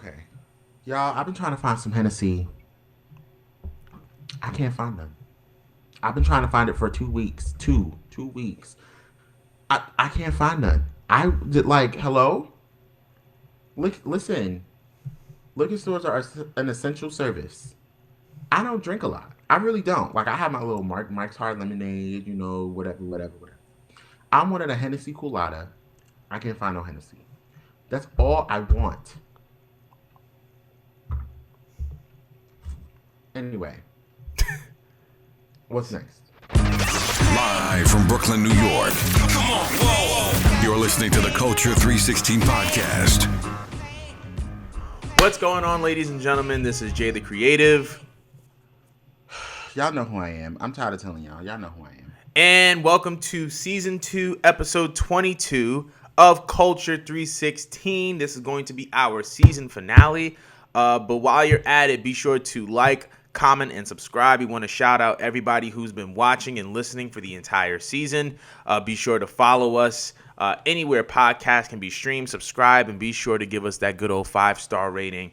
Okay. Y'all, I've been trying to find some Hennessy. I can't find none. I've been trying to find it for 2 weeks. Two weeks. I can't find none. I did like, hello? Listen, liquor stores are an essential service. I don't drink a lot. I really don't. Like, I have my little Mike's Hard Lemonade, whatever. I wanted a Hennessy Colada. I can't find no Hennessy. That's all I want. Anyway, what's next? Live from Brooklyn, New York. Come on, whoa. You're listening to the Culture 316 podcast. What's going on, ladies and gentlemen? This is Jay the Creative. Y'all know who I am. I'm tired of telling y'all. Y'all know who I am. And welcome to Season 2, Episode 22 of Culture 316. This is going to be our season finale. But while you're at it, be sure to like, comment, and subscribe. We want to shout out everybody who's been watching and listening for the entire season. Be sure to follow us anywhere podcasts can be streamed. Subscribe, and be sure to give us that good old 5-star rating.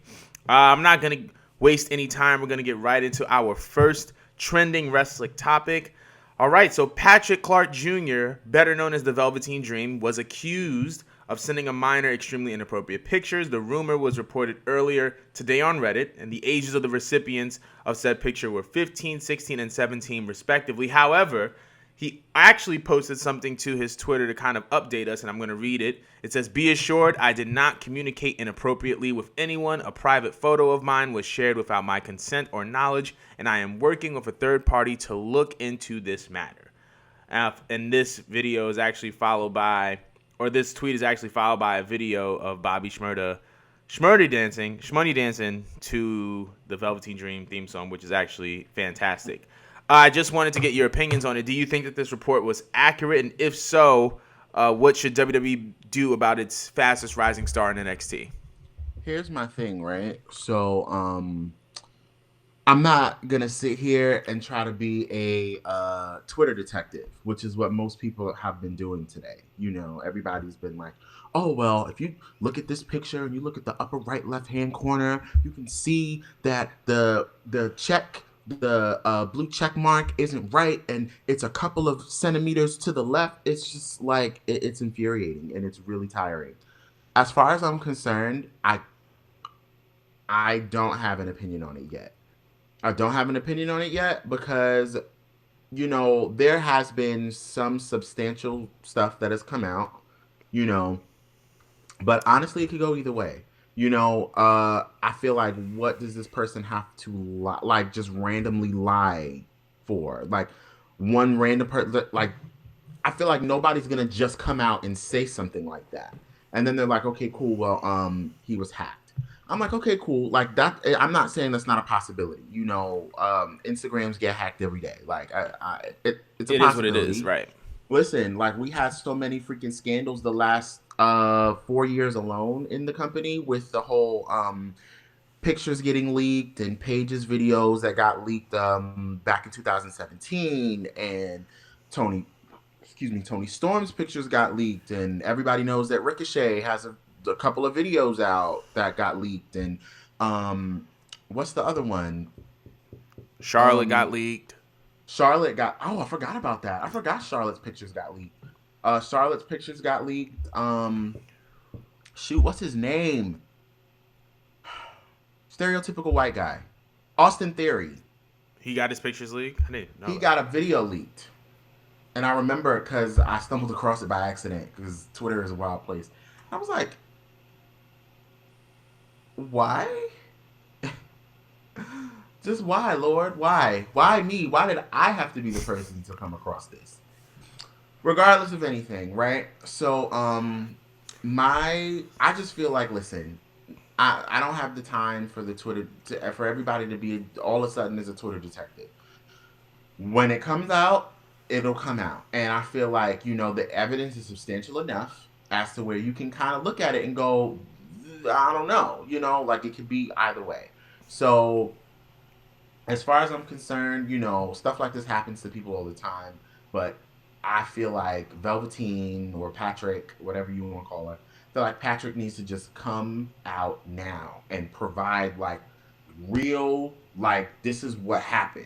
I'm not going to waste any time. We're going to get right into our first trending wrestling topic. All right, so Patrick Clark Jr., better known as the Velveteen Dream, was accused of sending a minor extremely inappropriate pictures. The rumor was reported earlier today on Reddit, and the ages of the recipients of said picture were 15, 16, and 17, respectively. However, he actually posted something to his Twitter to kind of update us, and I'm going to read it. It says, "Be assured I did not communicate inappropriately with anyone. A private photo of mine was shared without my consent or knowledge, and I am working with a third party to look into this matter." And this video is actually followed by, or this tweet is actually followed by a video of Bobby Shmurda dancing to the Velveteen Dream theme song, which is actually fantastic. I just wanted to get your opinions on it. Do you think that this report was accurate? And if so, what should WWE do about its fastest rising star in NXT? Here's my thing, right? So, I'm not gonna sit here and try to be a Twitter detective, which is what most people have been doing today. You know, everybody's been like, "Oh well, if you look at this picture and you look at the upper right left hand corner, you can see that the blue check mark isn't right, and it's a couple of centimeters to the left." It's just like it's infuriating and it's really tiring. As far as I'm concerned, I don't have an opinion on it yet. I don't have an opinion on it yet because, you know, there has been some substantial stuff that has come out, you know, but honestly, it could go either way. You know, I feel like, what does this person have to like just randomly lie for? Like, one random person, like, I feel like nobody's gonna just come out and say something like that, and then they're like, okay, cool, well, he was hacked. I'm like, okay, cool. Like that. I'm not saying that's not a possibility. You know, Instagrams get hacked every day. Like, it's a possibility. It is what it is, right? Listen, like, we had so many freaking scandals the last 4 years alone in the company, with the whole pictures getting leaked and Paige's videos that got leaked back in 2017, and Tony Storm's pictures got leaked, and everybody knows that Ricochet has a couple of videos out that got leaked, and what's the other one? Charlotte got leaked. I forgot about that. I forgot Charlotte's pictures got leaked. Charlotte's pictures got leaked. What's his name? Stereotypical white guy. Austin Theory. He got his pictures leaked? I didn't know. He got a video leaked. And I remember it because I stumbled across it by accident, because Twitter is a wild place. I was like, why? Just why, Lord? Why? Why me? Why did I have to be the person to come across this? Regardless of anything, right? So, I just feel like, listen, I don't have the time for the Twitter for everybody to be all of a sudden as a Twitter detective. When it comes out, it'll come out, and I feel like, you know, the evidence is substantial enough as to where you can kind of look at it and go, I don't know, you know, like, it could be either way. So, as far as I'm concerned, you know, stuff like this happens to people all the time, but I feel like Velveteen, or Patrick, whatever you want to call her, feel like Patrick needs to just come out now and provide like real, like, this is what happened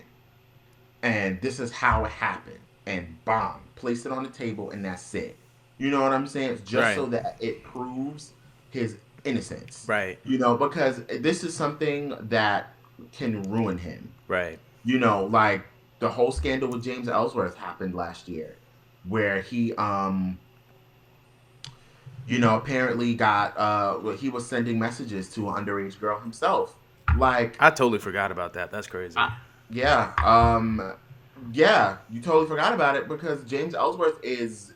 and this is how it happened, and bomb, place it on the table, and that's it. You know what I'm saying? It's just Right. so that it proves his innocence. Right. You know, because this is something that can ruin him. Right. You know, like the whole scandal with James Ellsworth happened last year, where he apparently got he was sending messages to an underage girl himself. Like, I totally forgot about that. That's crazy. yeah, yeah, you totally forgot about it because James Ellsworth is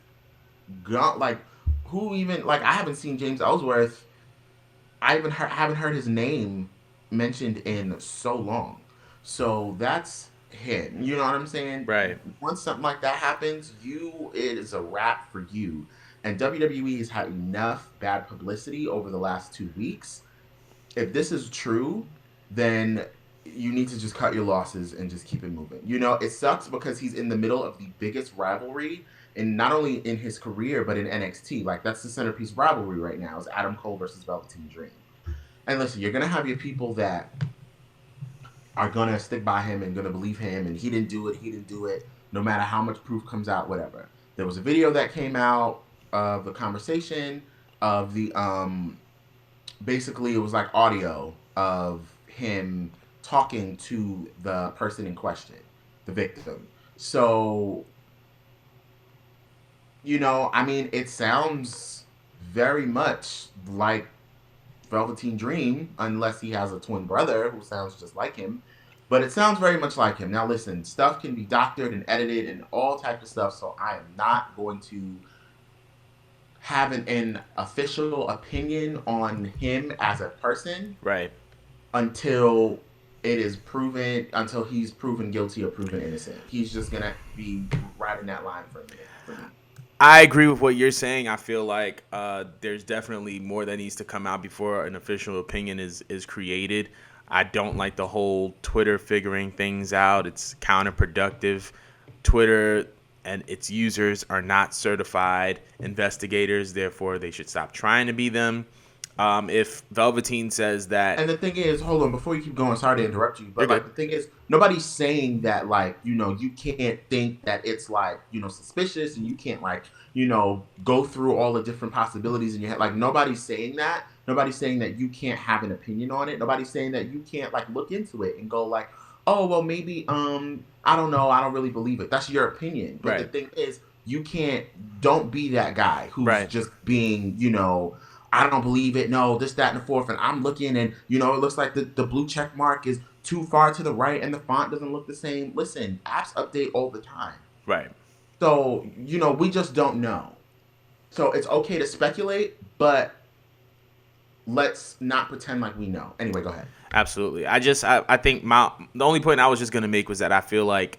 gone. Like, who even, like, I haven't seen James Ellsworth. I even haven't heard his name mentioned in so long. So that's him. You know what I'm saying? Right. Once something like that happens, it is a wrap for you. And WWE has had enough bad publicity over the last 2 weeks. If this is true, then you need to just cut your losses and just keep it moving. You know, it sucks because he's in the middle of the biggest rivalry, and not only in his career but in NXT. Like, that's the centerpiece rivalry right now, is Adam Cole versus Velveteen Dream. And listen, you're gonna have your people that are gonna stick by him and gonna believe him, and he didn't do it, no matter how much proof comes out, whatever. There was a video that came out of the conversation of the basically it was like audio of him talking to the person in question, the victim. So, I mean, it sounds very much like Velveteen Dream, unless he has a twin brother who sounds just like him. But it sounds very much like him. Now, listen, stuff can be doctored and edited and all types of stuff, so I am not going to have an official opinion on him as a person. Right. Until he's proven guilty or proven innocent. He's just going to be riding that line for a minute for me. I agree with what you're saying. I feel like there's definitely more that needs to come out before an official opinion is created. I don't like the whole Twitter figuring things out. It's counterproductive. Twitter and its users are not certified investigators. Therefore, they should stop trying to be them. If Velveteen says that... And the thing is, hold on, before you keep going, sorry to interrupt you, but like, the thing is, nobody's saying that, like, you can't think that it's like, suspicious, and you can't, like, go through all the different possibilities in your head. Like, nobody's saying that. Nobody's saying that you can't have an opinion on it. Nobody's saying that you can't, like, look into it and go like, oh, well, maybe, I don't know, I don't really believe it. That's your opinion. But the thing is, don't be that guy who's just being, I don't believe it. No, this, that, and the fourth. And I'm looking and, it looks like the blue check mark is too far to the right and the font doesn't look the same. Listen, apps update all the time. Right. So, we just don't know. So it's okay to speculate, but let's not pretend like we know. Anyway, go ahead. Absolutely. I think the only point I was just going to make was that I feel like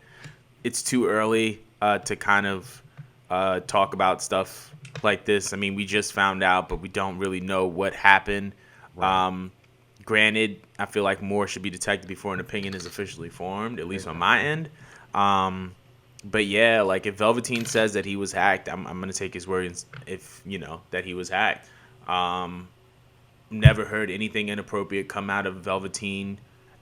it's too early to kind of talk about stuff like this. I mean, we just found out, but we don't really know what happened. Right. Granted, I feel like more should be detected before an opinion is officially formed, at least on my end. But yeah, like if Velveteen says that he was hacked, I'm going to take his word that he was hacked. Never heard anything inappropriate come out of Velveteen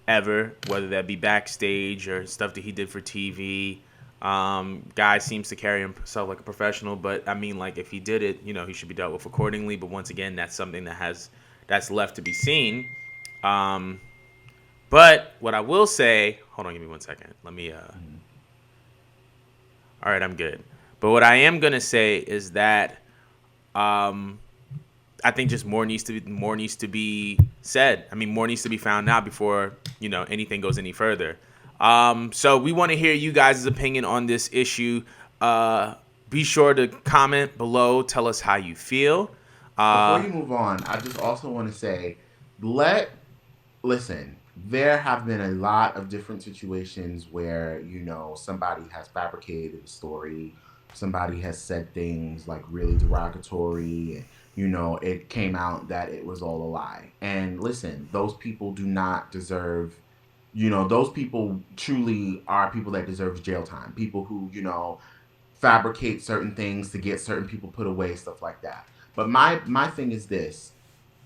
ever, whether that be backstage or stuff that he did for TV. Guy seems to carry himself like a professional, but I mean, like, if he did it, he should be dealt with accordingly. But once again, that's something that's left to be seen. But what I will say, hold on, give me 1 second. Let me. All right, I'm good. But what I am gonna say is that, I think just more needs to be said. I mean, more needs to be found out before anything goes any further. So we want to hear you guys' opinion on this issue. Be sure to comment below. Tell us how you feel. Before you move on, I just also want to say, listen, there have been a lot of different situations where, somebody has fabricated a story. Somebody has said things like really derogatory, and, it came out that it was all a lie. And listen, those people do not deserve, those people truly are people that deserve jail time. People who, fabricate certain things to get certain people put away, stuff like that. But my thing is this: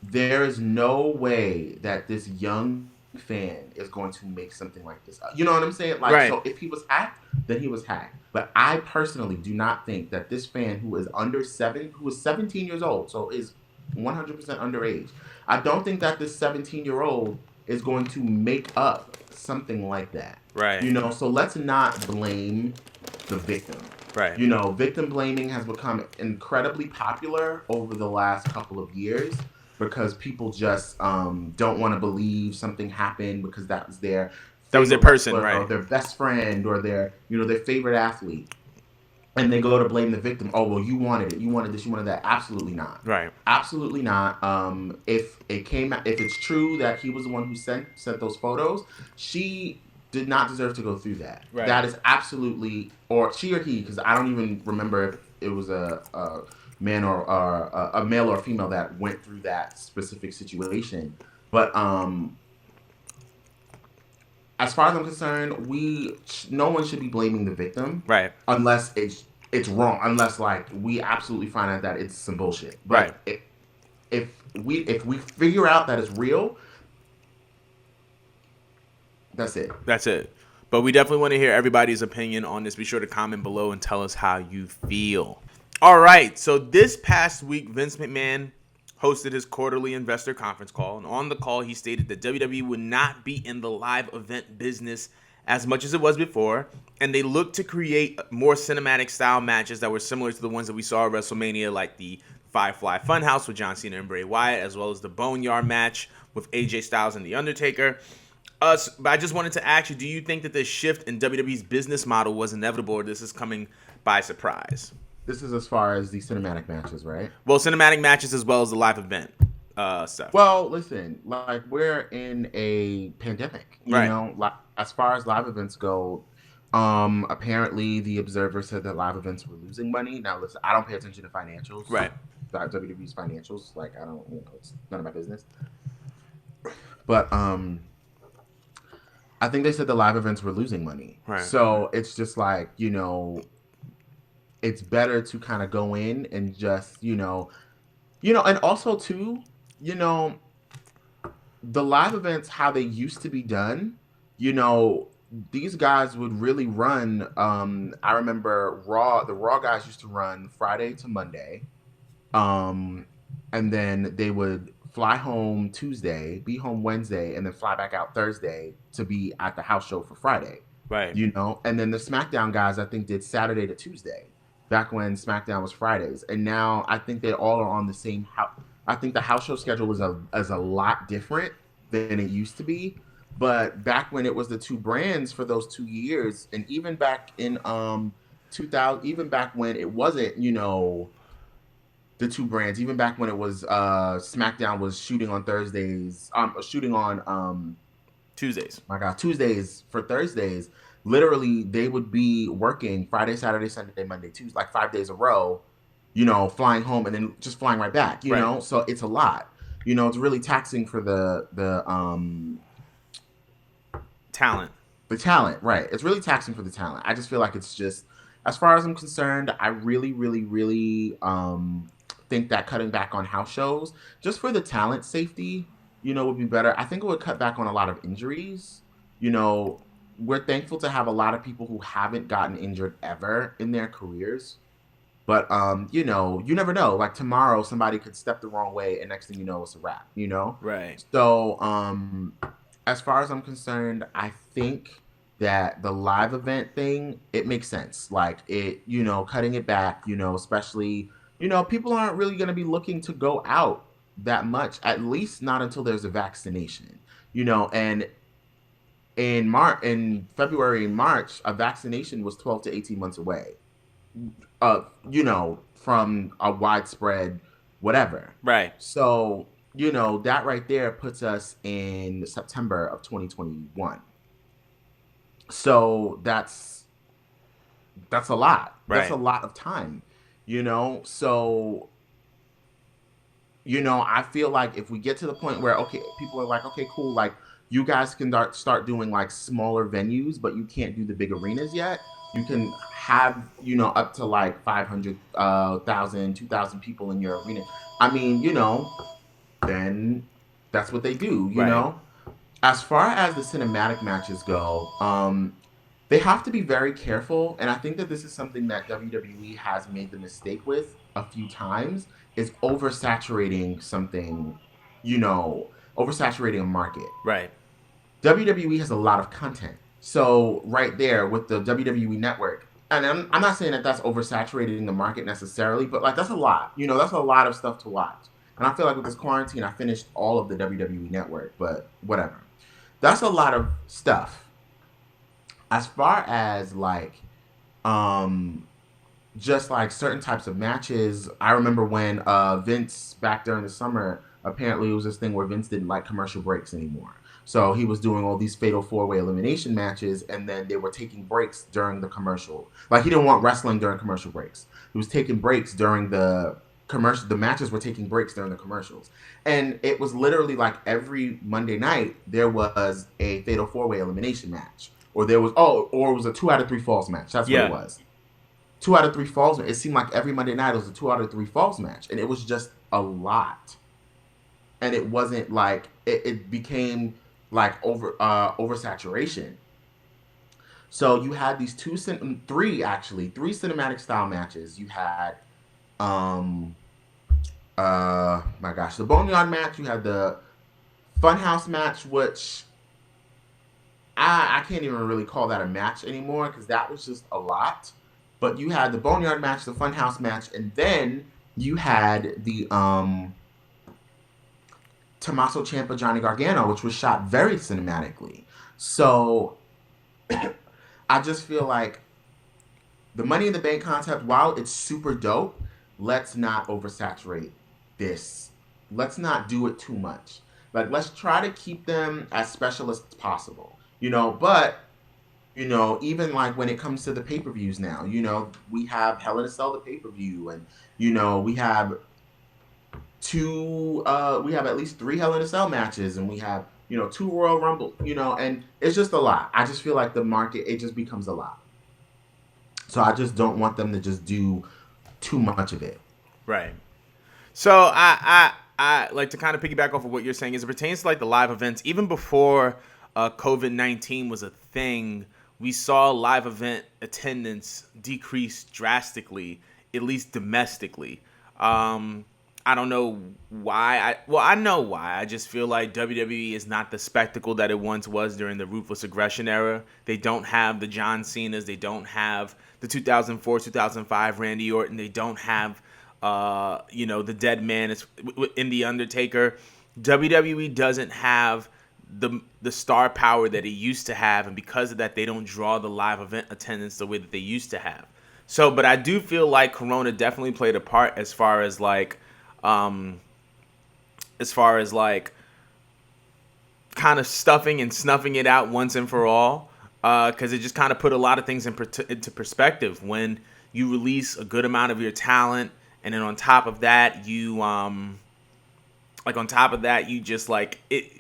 there is no way that this young fan is going to make something like this up. You know what I'm saying? Like, Right. so if he was hacked, then he was hacked. But I personally do not think that this fan who is who is 17 years old, so is 100% underage, I don't think that this 17-year-old is going to make up something like that. Right. So let's not blame the victim. Right. Victim blaming has become incredibly popular over the last couple of years because people just don't want to believe something happened because that was their favorite person, wrestler right? Or their best friend or their their favorite athlete, and they go to blame the victim. Oh, well, you wanted it, you wanted this, you wanted that. Absolutely not. Right. Absolutely not. If it's true that he was the one who sent those photos, she did not deserve to go through that. Right. That is absolutely, or she or he, because I don't even remember if it was a man or a male or a female that went through that specific situation. But as far as I'm concerned, no one should be blaming the victim, Right. Unless it's wrong, unless like we absolutely find out that it's some bullshit. But right. if we figure out that it's real, that's it. That's it. But we definitely want to hear everybody's opinion on this. Be sure to comment below and tell us how you feel. All right. So this past week, Vince McMahon hosted his quarterly investor conference call. And on the call, he stated that WWE would not be in the live event business as much as it was before. And they looked to create more cinematic style matches that were similar to the ones that we saw at WrestleMania, like the Firefly Funhouse with John Cena and Bray Wyatt, as well as the Boneyard match with AJ Styles and The Undertaker. But I just wanted to ask you, do you think that this shift in WWE's business model was inevitable, or this is coming by surprise? This is as far as the cinematic matches, right? Well, cinematic matches as well as the live event stuff. Well, listen, like we're in a pandemic, Right. Like as far as live events go, apparently the Observer said that live events were losing money. Now, listen, I don't pay attention to financials, Right? WWE's financials, like I don't, it's none of my business. But I think they said the live events were losing money. Right. So it's just like, it's better to kind of go in and just, and also too, the live events, how they used to be done, these guys would really run. I remember the Raw guys used to run Friday to Monday. And then they would fly home Tuesday, be home Wednesday, and then fly back out Thursday to be at the house show for Friday. Right. And then the SmackDown guys, I think, did Saturday to Tuesday, back when SmackDown was Fridays. And now I think they all are on the same house. I think the house show schedule is a lot different than it used to be. But back when it was the two brands for those 2 years, and even back in 2000, even back when it wasn't, the two brands, even back when it was SmackDown was shooting on Thursdays, shooting on Tuesdays. My God, Tuesdays for Thursdays. Literally, they would be working Friday, Saturday, Sunday, Monday, Tuesday, like 5 days a row, flying home and then just flying right back, you know? So it's a lot. It's really taxing for the talent. The talent, right. It's really taxing for the talent. I just feel like it's just, as far as I'm concerned, I really, really, really think that cutting back on house shows, just for the talent safety, would be better. I think it would cut back on a lot of injuries. We're thankful to have a lot of people who haven't gotten injured ever in their careers. But, you never know. Like tomorrow, somebody could step the wrong way and next thing you know, it's a wrap, Right. So, as far as I'm concerned, I think that the live event thing, it makes sense. Like it, cutting it back, especially, people aren't really going to be looking to go out that much, at least not until there's a vaccination, and in February and March, a vaccination was 12 to 18 months away, from a widespread whatever. Right. So, that right there puts us in September of 2021. So that's a lot. Right. That's a lot of time, So I feel like if we get to the point where, okay, people are like, okay, cool, like you guys can start doing like smaller venues, but you can't do the big arenas yet. You can have, up to like 500, 2,000 people in your arena. I mean, then that's what they do. Right. As far as the cinematic matches go, they have to be very careful, and I think that this is something that WWE has made the mistake with a few times, is oversaturating something, you know, oversaturating a market. Right. WWE has a lot of content. So right there with the WWE network, and I'm not saying that that's oversaturating the market necessarily, but like that's a lot. That's a lot of stuff to watch. And I feel like with this quarantine, I finished all of the WWE network, but whatever. That's a lot of stuff. As far as like, just like certain types of matches, I remember when Vince back during the summer, apparently it was this thing where Vince didn't like commercial breaks anymore. So he was doing all these fatal four-way elimination matches, and then they were taking breaks during the commercial. Like he didn't want wrestling during commercial breaks. He was taking breaks during the commercial. The matches were taking breaks during the commercials, and it was literally like every Monday night there was a fatal four-way elimination match, or or it was a 2 out of 3 falls match. That's what it Yeah. was. 2 out of 3 falls. It seemed like every Monday night it was a 2 out of 3 falls match, and it was just a lot. And it wasn't like it became like oversaturation. So you had these three cinematic style matches. You had my gosh, the Boneyard match. You had the Funhouse match, which I can't even really call that a match anymore because that was just a lot. But you had the Boneyard match, the Funhouse match, and then you had the Tommaso Ciampa Johnny Gargano, which was shot very cinematically. So I just feel like the Money in the Bank concept, while it's super dope, let's not oversaturate this. Let's not do it too much. Like, let's try to keep them as special as possible. But even like when it comes to the pay-per-views now, we have Hell in a Cell, the pay-per-view, and we have we have at least 3 Hell in a Cell matches, and we have 2 Royal Rumble, and it's just a lot. I just feel like the market, it just becomes a lot. So I just don't want them to just do too much of it. Right. So I like to kind of piggyback off of what you're saying as it pertains to like the live events. Even before COVID-19 was a thing, we saw live event attendance decrease drastically, at least domestically. I don't know why. I know why. I just feel like WWE is not the spectacle that it once was during the Ruthless Aggression era. They don't have the John Cenas. They don't have the 2004, 2005 Randy Orton. They don't have, the Dead Man in The Undertaker. WWE doesn't have the star power that it used to have, and because of that, they don't draw the live event attendance the way that they used to have. So, but I do feel like Corona definitely played a part as far as like kind of stuffing and snuffing it out once and for all, because it just kind of put a lot of things into perspective when you release a good amount of your talent, and then on top of that you just like it,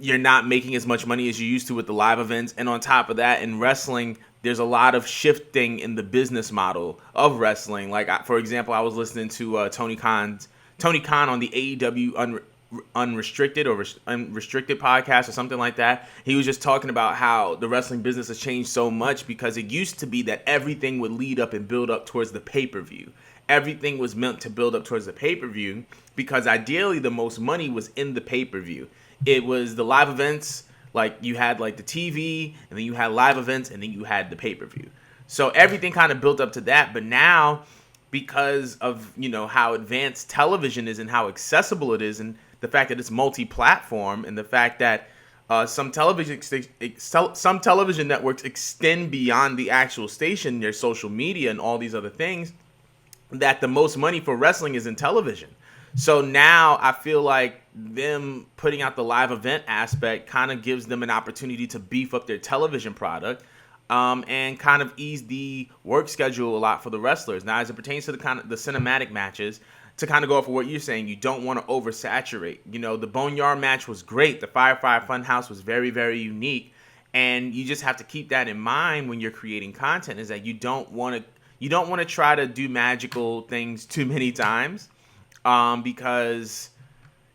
you're not making as much money as you used to with the live events. And on top of that, in wrestling, there's a lot of shifting in the business model of wrestling. Like, for example, I was listening to Tony Khan on the AEW Unrestricted or Unrestricted podcast or something like that. He was just talking about how the wrestling business has changed so much, because it used to be that everything would lead up and build up towards the pay-per-view. Everything was meant to build up towards the pay-per-view because ideally the most money was in the pay-per-view. It was the live events, like you had like the TV, and then you had live events, and then you had the pay-per-view. So everything kind of built up to that. But now, because of how advanced television is and how accessible it is, and the fact that it's multi-platform, and the fact that some television networks extend beyond the actual station, their social media and all these other things, that the most money for wrestling is in television. So now I feel like them putting out the live event aspect kind of gives them an opportunity to beef up their television product, and kind of ease the work schedule a lot for the wrestlers. Now, as it pertains to the kind of the cinematic matches, to kind of go off of what you're saying, you don't want to oversaturate. You know, the Boneyard match was great. The Firefly Funhouse was very, very unique. And you just have to keep that in mind when you're creating content, is that you don't want to try to do magical things too many times, because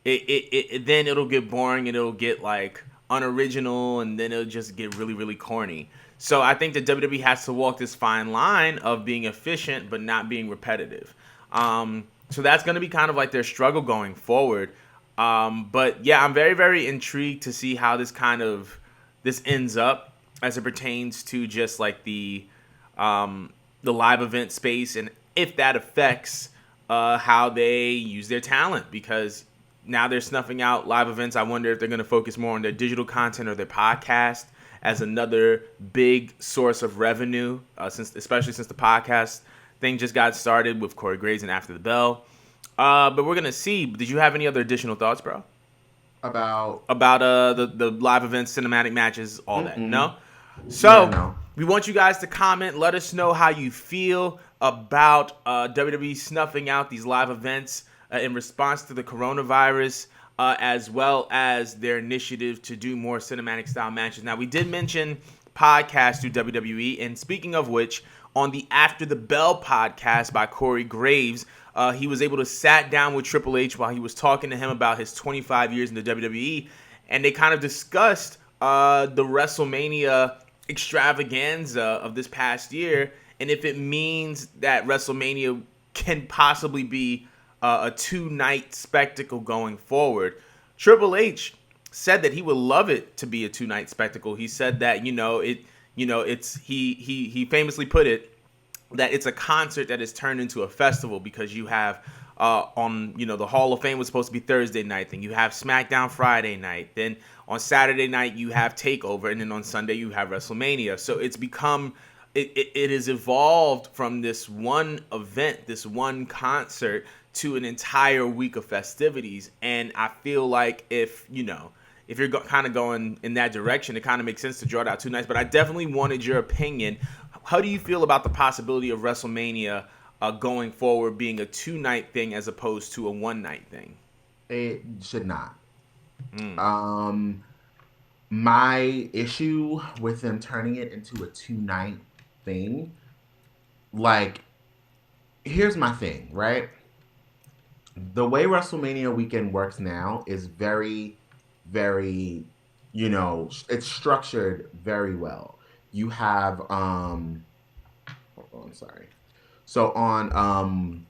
it then it'll get boring and it'll get like unoriginal, and then it'll just get really, really corny. So I think that WWE has to walk this fine line of being efficient but not being repetitive. So that's going to be kind of like their struggle going forward. But yeah, I'm very, very intrigued to see how this ends up as it pertains to just like the live event space, and if that affects how they use their talent, because now they're snuffing out live events. I wonder if they're going to focus more on their digital content or their podcast as another big source of revenue, especially since the podcast thing just got started with Corey Graves and After the Bell. But we're going to see. Did you have any other additional thoughts, bro? About the live events, cinematic matches, all that? No? So, no. We want you guys to comment. Let us know how you feel about WWE snuffing out these live events in response to the coronavirus, as well as their initiative to do more cinematic style matches. Now, we did mention podcasts through WWE, and speaking of which, on the After the Bell podcast by Corey Graves, he was able to sat down with Triple H while he was talking to him about his 25 years in the WWE, and they kind of discussed the WrestleMania extravaganza of this past year, and if it means that WrestleMania can possibly be a 2-night spectacle going forward. Triple H said that he would love it to be a 2-night spectacle. He said that he famously put it that it's a concert that is turned into a festival, because you have the Hall of Fame was supposed to be Thursday night, then you have SmackDown Friday night, then on Saturday night you have TakeOver, and then on Sunday you have WrestleMania. So it's become it has evolved from this one event, this one concert, to an entire week of festivities. And I feel like if you're kind of going in that direction, it kind of makes sense to draw it out 2 nights. But I definitely wanted your opinion. How do you feel about the possibility of WrestleMania going forward being a 2-night thing as opposed to a 1-night thing? It should not. My issue with them turning it into a 2-night thing, like, here's my thing, right? The way WrestleMania weekend works now is very, very, it's structured very well. You have, hold on, sorry. So on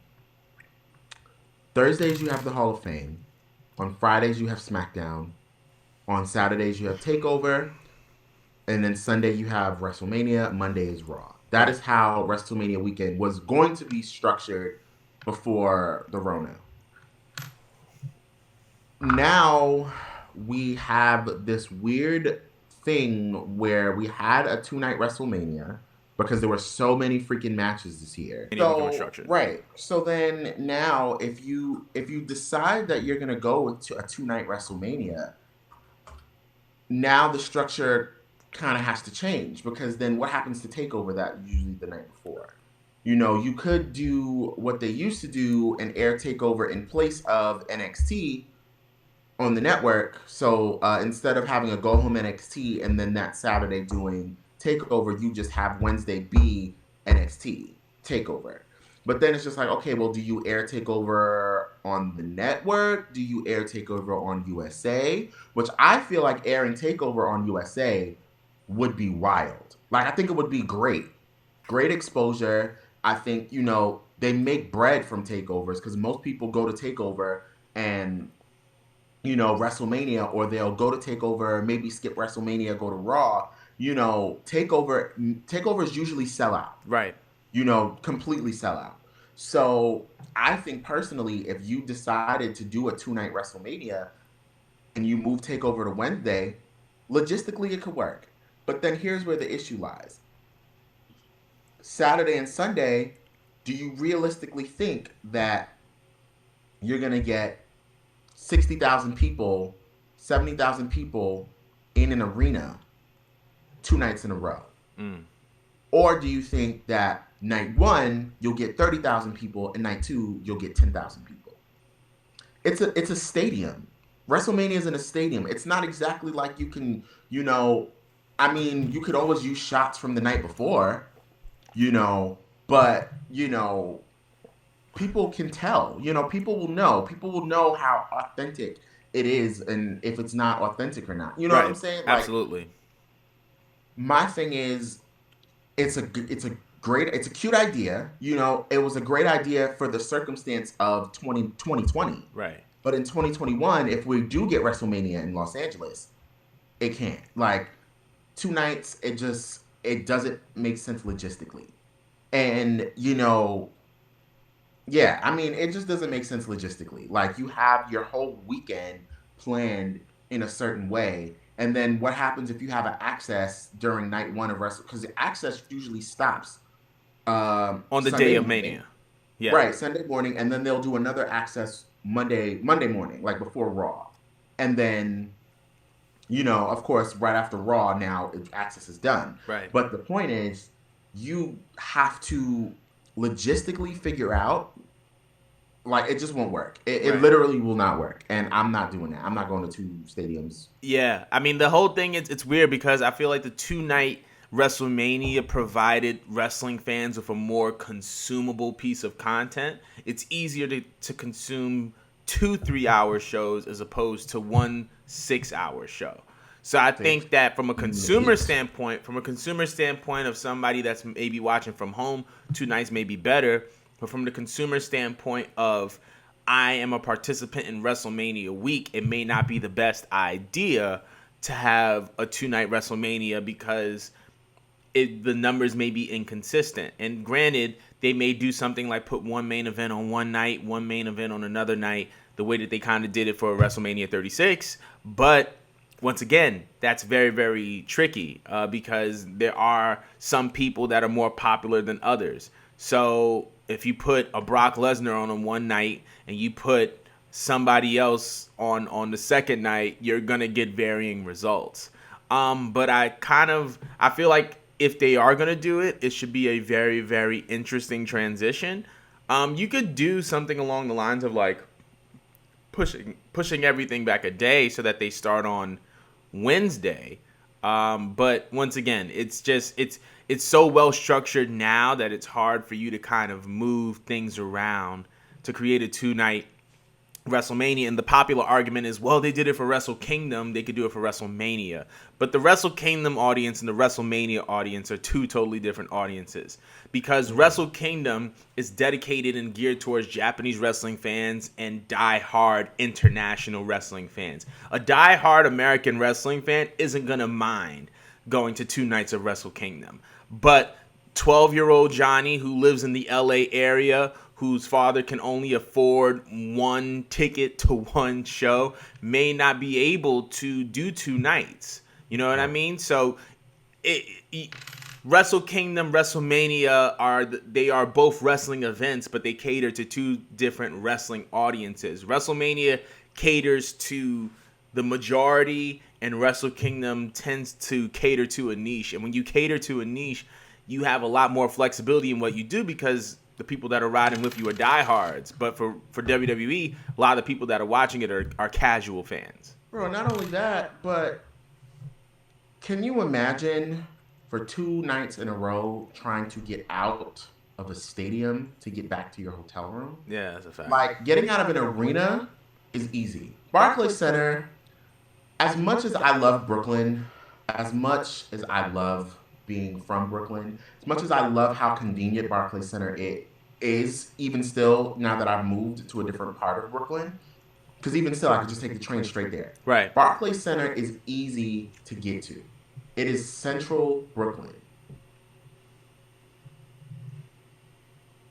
Thursdays you have the Hall of Fame. On Fridays you have SmackDown. On Saturdays you have TakeOver. And then Sunday you have WrestleMania. Monday is Raw. That is how WrestleMania weekend was going to be structured before the Rona. Now we have this weird thing where we had a 2-night WrestleMania because there were so many freaking matches this year. Right. So then now if you decide that you're gonna go with a 2-night WrestleMania, now the structure kind of has to change, because then what happens to TakeOver that usually the night before? You could do what they used to do and air TakeOver in place of NXT on the network. So instead of having a go home NXT and then that Saturday doing TakeOver, you just have Wednesday be NXT TakeOver. But then it's just like, okay, well, do you air TakeOver on the network? Do you air TakeOver on USA? Which I feel like airing TakeOver on USA would be wild. Like, I think it would be great. Great exposure. I think, they make bread from TakeOvers, because most people go to TakeOver and WrestleMania, or they'll go to TakeOver, maybe skip WrestleMania, go to Raw. TakeOvers usually sell out. Right. Completely sell out. So I think personally, if you decided to do a 2-night WrestleMania and you move TakeOver to Wednesday, logistically it could work. But then here's where the issue lies. Saturday and Sunday, do you realistically think that you're going to get 60,000 people, 70,000 people in an arena 2 nights in a row? Or do you think that night 1 you'll get 30,000 people and night 2 you'll get 10,000 people? it's a stadium. WrestleMania is in a stadium. It's not exactly like you can, I mean, you could always use shots from the night before, but people can tell. People will know. People will know how authentic it is, and if it's not authentic or not. You know what I'm Right. saying? Like, Absolutely. my thing is, it's a cute idea. It was a great idea for the circumstance of 2020. Right. But in 2021, if we do get WrestleMania in Los Angeles, it can't. Like, 2 nights, it doesn't make sense logistically. And yeah, I mean, it just doesn't make sense logistically. Like, you have your whole weekend planned in a certain way, and then what happens if you have an access during night one of Wrestle? Because the access usually stops On the day Sunday of morning, Mania. Yeah. right? Sunday morning, and then they'll do another access Monday morning, like before Raw, and then of course, right after Raw, now access is done. Right. But the point is, you have to logistically figure out, like, it just won't work. It Right. literally will not work, and I'm not doing that. I'm not going to two stadiums. Yeah, I mean the whole thing is it's weird because I feel like the 2 night WrestleMania provided wrestling fans with a more consumable piece of content. It's easier to consume 2 3 hour shows as opposed to 1 6 hour show. So I Thanks. think that from a consumer Yes. standpoint, of somebody that's maybe watching from home, 2 nights may be better. But from the consumer standpoint of I am a participant in WrestleMania week, it may not be the best idea to have a 2 night WrestleMania because the numbers may be inconsistent. And granted, they may do something like put one main event on one night, one main event on another night, the way that they kind of did it for WrestleMania 36. But once again, that's very, very tricky because there are some people that are more popular than others. So if you put a Brock Lesnar on one night and you put somebody else on the second night, you're gonna get varying results. But I feel like if they are gonna do it, it should be a very, very interesting transition. You could do something along the lines of like pushing everything back a day so that they start on Wednesday. But once again, it's so well structured now that it's hard for you to kind of move things around to create a 2 night WrestleMania. And the popular argument is, well, they did it for Wrestle Kingdom, they could do it for WrestleMania. But the Wrestle Kingdom audience and the WrestleMania audience are two totally different audiences. Because Wrestle Kingdom is dedicated and geared towards Japanese wrestling fans and die-hard international wrestling fans. A die-hard American wrestling fan isn't going to mind going to 2 nights of Wrestle Kingdom. But 12-year-old Johnny who lives in the LA area, whose father can only afford one ticket to one show, may not be able to do 2 nights. You know what I mean? So Wrestle Kingdom, WrestleMania they are both wrestling events, but they cater to two different wrestling audiences. WrestleMania caters to the majority, and Wrestle Kingdom tends to cater to a niche. And when you cater to a niche, you have a lot more flexibility in what you do because the people that are riding with you are diehards. But for WWE, a lot of the people that are watching it are casual fans. Bro, not only that, but can you imagine for 2 nights in a row trying to get out of a stadium to get back to your hotel room? Yeah, that's a fact. Like, getting out of an arena is easy. Barclays Center, as much as I love Brooklyn, as much as I love being from Brooklyn, as much as I love how convenient Barclays Center it is, even still, now that I've moved to a different part of Brooklyn, because even still, I could just take the train straight there. Right. Barclays Center is easy to get to. It is central Brooklyn.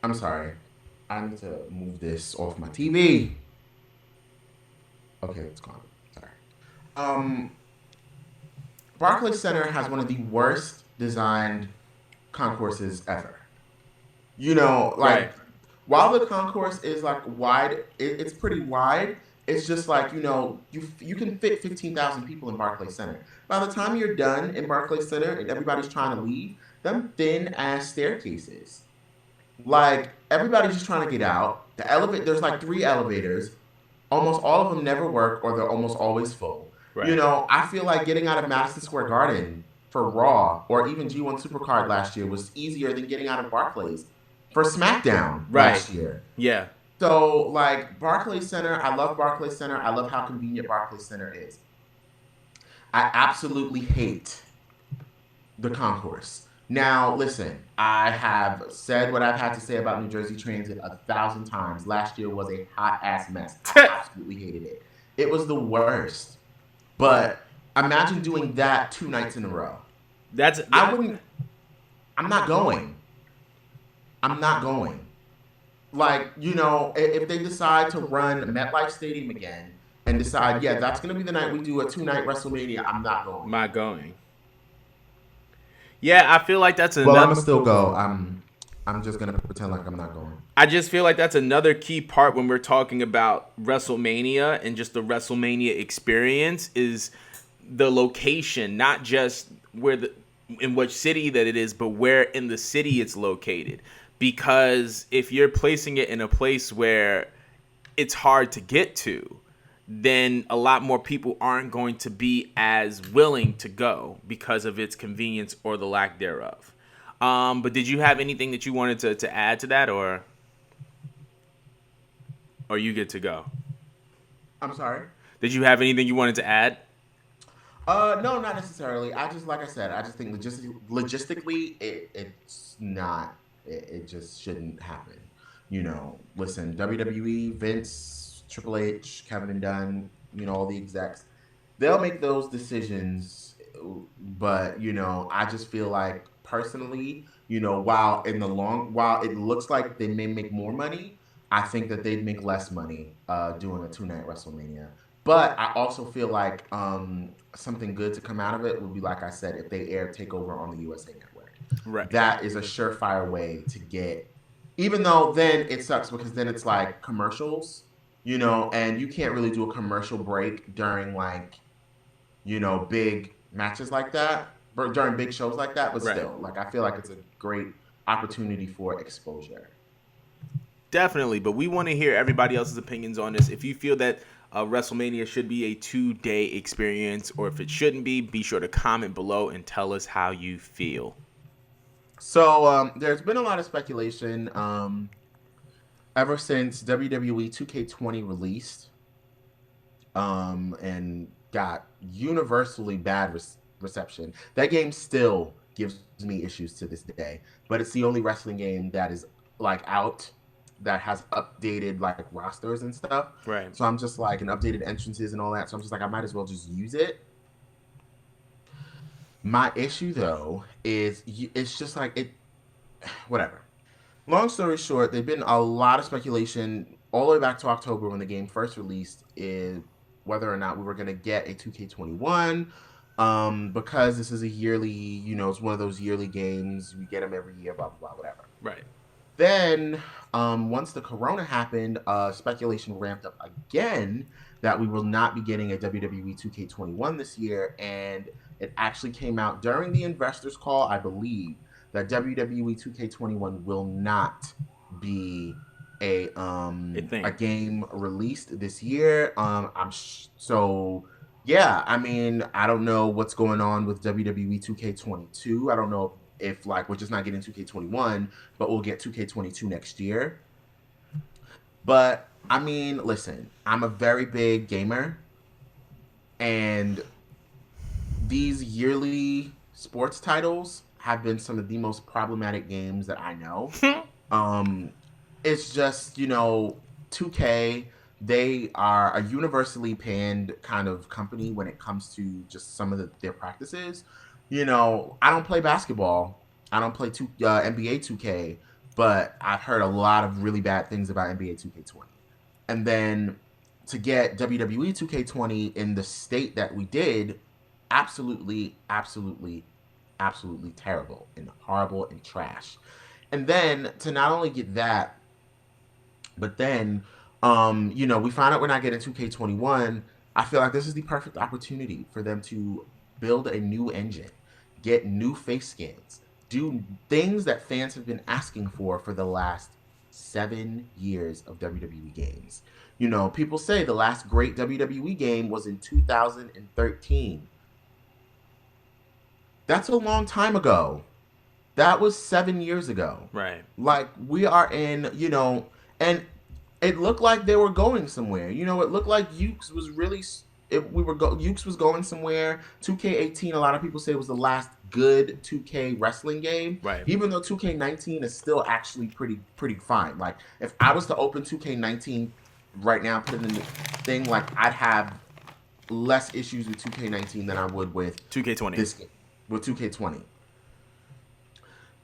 I'm sorry. I need to move this off my TV. Okay, it's gone. Sorry. Barclays Center has one of the worst designed concourses ever. Right. While the concourse is like wide, it's pretty wide. It's just like, you can fit 15,000 people in Barclays Center. By the time you're done in Barclays Center and everybody's trying to leave, them thin ass staircases. Like, everybody's just trying to get out. There's like 3 elevators. almost all of them never work or they're almost always full. You Right. know, I feel like getting out of Madison Square Garden for Raw or even G1 Supercard last year was easier than getting out of Barclays for SmackDown Right. last year. Yeah. So, like, Barclays Center, I love Barclays Center. I love how convenient Barclays Center is. I absolutely hate the concourse. Now, listen, I have said what I've had to say about New Jersey Transit 1,000 times. Last year was a hot ass mess. I absolutely hated it. It was the worst. But imagine doing that 2 nights in a row. That's I wouldn't, I'm not going. I'm not going. Like, you know, if they decide to run MetLife Stadium again and decide, yeah, that's going to be the night we do a 2 night WrestleMania, I'm not going. not going. Yeah, I feel like that's Well, I'm another. gonna still go. I'm just gonna pretend like I'm not going. I just feel like that's another key part when we're talking about WrestleMania and just the WrestleMania experience is the location, not just where the in which city that it is, but where in the city it's located. Because if you're placing it in a place where it's hard to get to, then a lot more people aren't going to be as willing to go because of its convenience or the lack thereof. But did you have anything that you wanted to add to that, or you good to go? I'm sorry. Did you have anything you wanted to add? No, not necessarily. I just, like I said, I just think logistically, it's not. It just shouldn't happen. You know, listen, WWE, Vince, Triple H, Kevin and Dunn, you know, all the execs, they'll make those decisions. But you know, I just feel like personally, you know, while it looks like they may make more money, I think that they'd make less money doing a 2 night WrestleMania. But I also feel like something good to come out of it would be, like I said, if they air Takeover on the USA Network. Right. That is a surefire way to get. Even though then it sucks because then it's like commercials, you know, and you can't really do a commercial break during like, you know, big matches like that, or during big shows like that. But Right. still, like I feel like it's a great opportunity for exposure. Definitely, but we want to hear everybody else's opinions on this. If you feel that WrestleMania should be a 2-day experience, or if it shouldn't be sure to comment below and tell us how you feel. So there's been a lot of speculation ever since WWE 2K20 released and got universally bad reception. That game still gives me issues to this day, but it's the only wrestling game that is like out that has updated like rosters and stuff. Right. So I'm just like, and updated entrances and all that. So I'm just like, I might as well just use it. My issue though is it's just like it, whatever. Long story short, there's been a lot of speculation all the way back to October when the game first released is whether or not we were going to get a 2K21 because this is a yearly, you know, it's one of those yearly games. We get them every year, blah, blah, blah, whatever. Right. Then once the corona happened, speculation ramped up again that we will not be getting a WWE 2K21 this year. And it actually came out during the investors call, I believe, that WWE 2K21 will not be a game released this year. So yeah, I mean, I don't know what's going on with WWE 2K22. I don't know if like we're just not getting 2K21, but we'll get 2K22 next year. But I mean, listen, I'm a very big gamer, and these yearly sports titles have been some of the most problematic games that I know. It's just, you know, 2K, they are a universally panned kind of company when it comes to just some of their practices. You know, I don't play basketball. I don't play NBA 2K, but I've heard a lot of really bad things about NBA 2K20. And then to get WWE 2K20 in the state that we did, absolutely, absolutely, absolutely terrible and horrible and trash. And then to not only get that, but then, you know, we find out we're not getting 2K21. I feel like this is the perfect opportunity for them to build a new engine, get new face skins, do things that fans have been asking for the last 7 years of WWE games. You know, people say the last great WWE game was in 2013. That's a long time ago. That was 7 years ago. Right. Like, we are in, you know, and it looked like they were going somewhere. You know, it looked like Ukes was really, Ukes was going somewhere. 2K18, a lot of people say, was the last good 2K wrestling game. Right. Even though 2K19 is still actually pretty fine. Like, if I was to open 2K19 right now, put it in the thing, like, I'd have less issues with 2K19 than I would with 2K20. this game, with 2K20.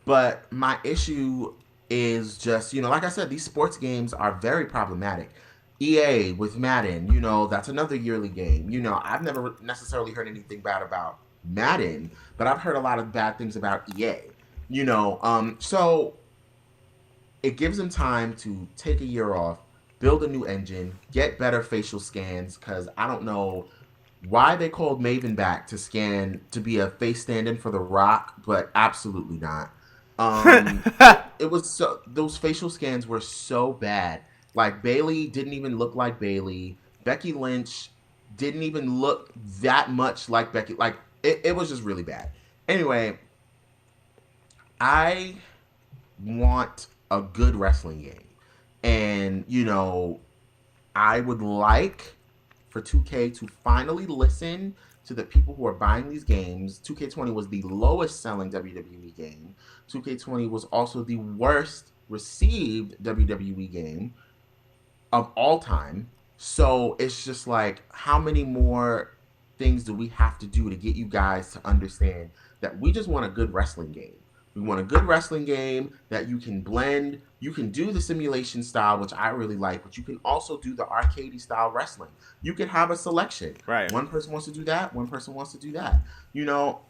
But my issue is just, you know, like I said, these sports games are very problematic. EA with Madden, you know, that's another yearly game. You know, I've never necessarily heard anything bad about Madden, but I've heard a lot of bad things about EA. You know, so it gives them time to take a year off, build a new engine, get better facial scans, because I don't know why they called Maven back to be a face stand-in for The Rock, but absolutely not. It was so, those facial scans were so bad. Like, Bailey didn't even look like Bailey. Becky Lynch didn't even look that much like Becky. Like, it was just really bad. Anyway, I want a good wrestling game. And, you know, I would like for 2K to finally listen to the people who are buying these games. 2K20 was the lowest selling WWE game. 2K20 was also the worst received WWE game of all time. So it's just like, how many more things do we have to do to get you guys to understand that we just want a good wrestling game? We want a good wrestling game that you can blend. You can do the simulation style, which I really like, but you can also do the arcadey style wrestling. You can have a selection. Right. One person wants to do that. One person wants to do that. You know,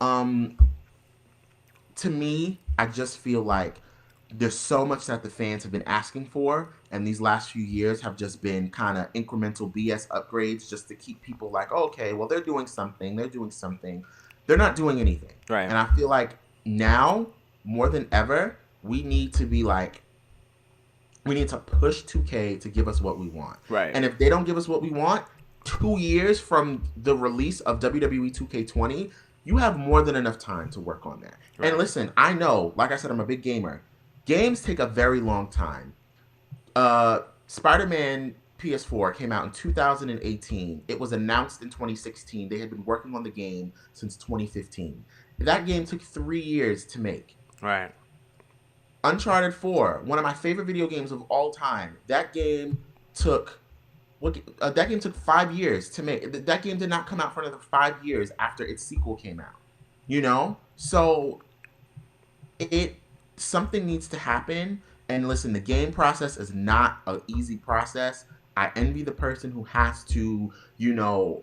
to me, I just feel like there's so much that the fans have been asking for, and these last few years have just been kind of incremental BS upgrades just to keep people like, oh, okay, well, they're doing something. They're doing something. They're not doing anything. Right. And I feel like now, more than ever, we need to be like, we need to push 2K to give us what we want. Right. And if they don't give us what we want, 2 years from the release of WWE 2K20, you have more than enough time to work on that. Right. And listen, I know, like I said, I'm a big gamer. Games take a very long time. Spider-Man PS4 came out in 2018. It was announced in 2016. They had been working on the game since 2015. That game took 3 years to make. Right. Uncharted 4, one of my favorite video games of all time. That game took 5 years to make. That game did not come out for another 5 years after its sequel came out. You know? So something needs to happen. And listen, the game process is not an easy process. I envy the person who has to, you know,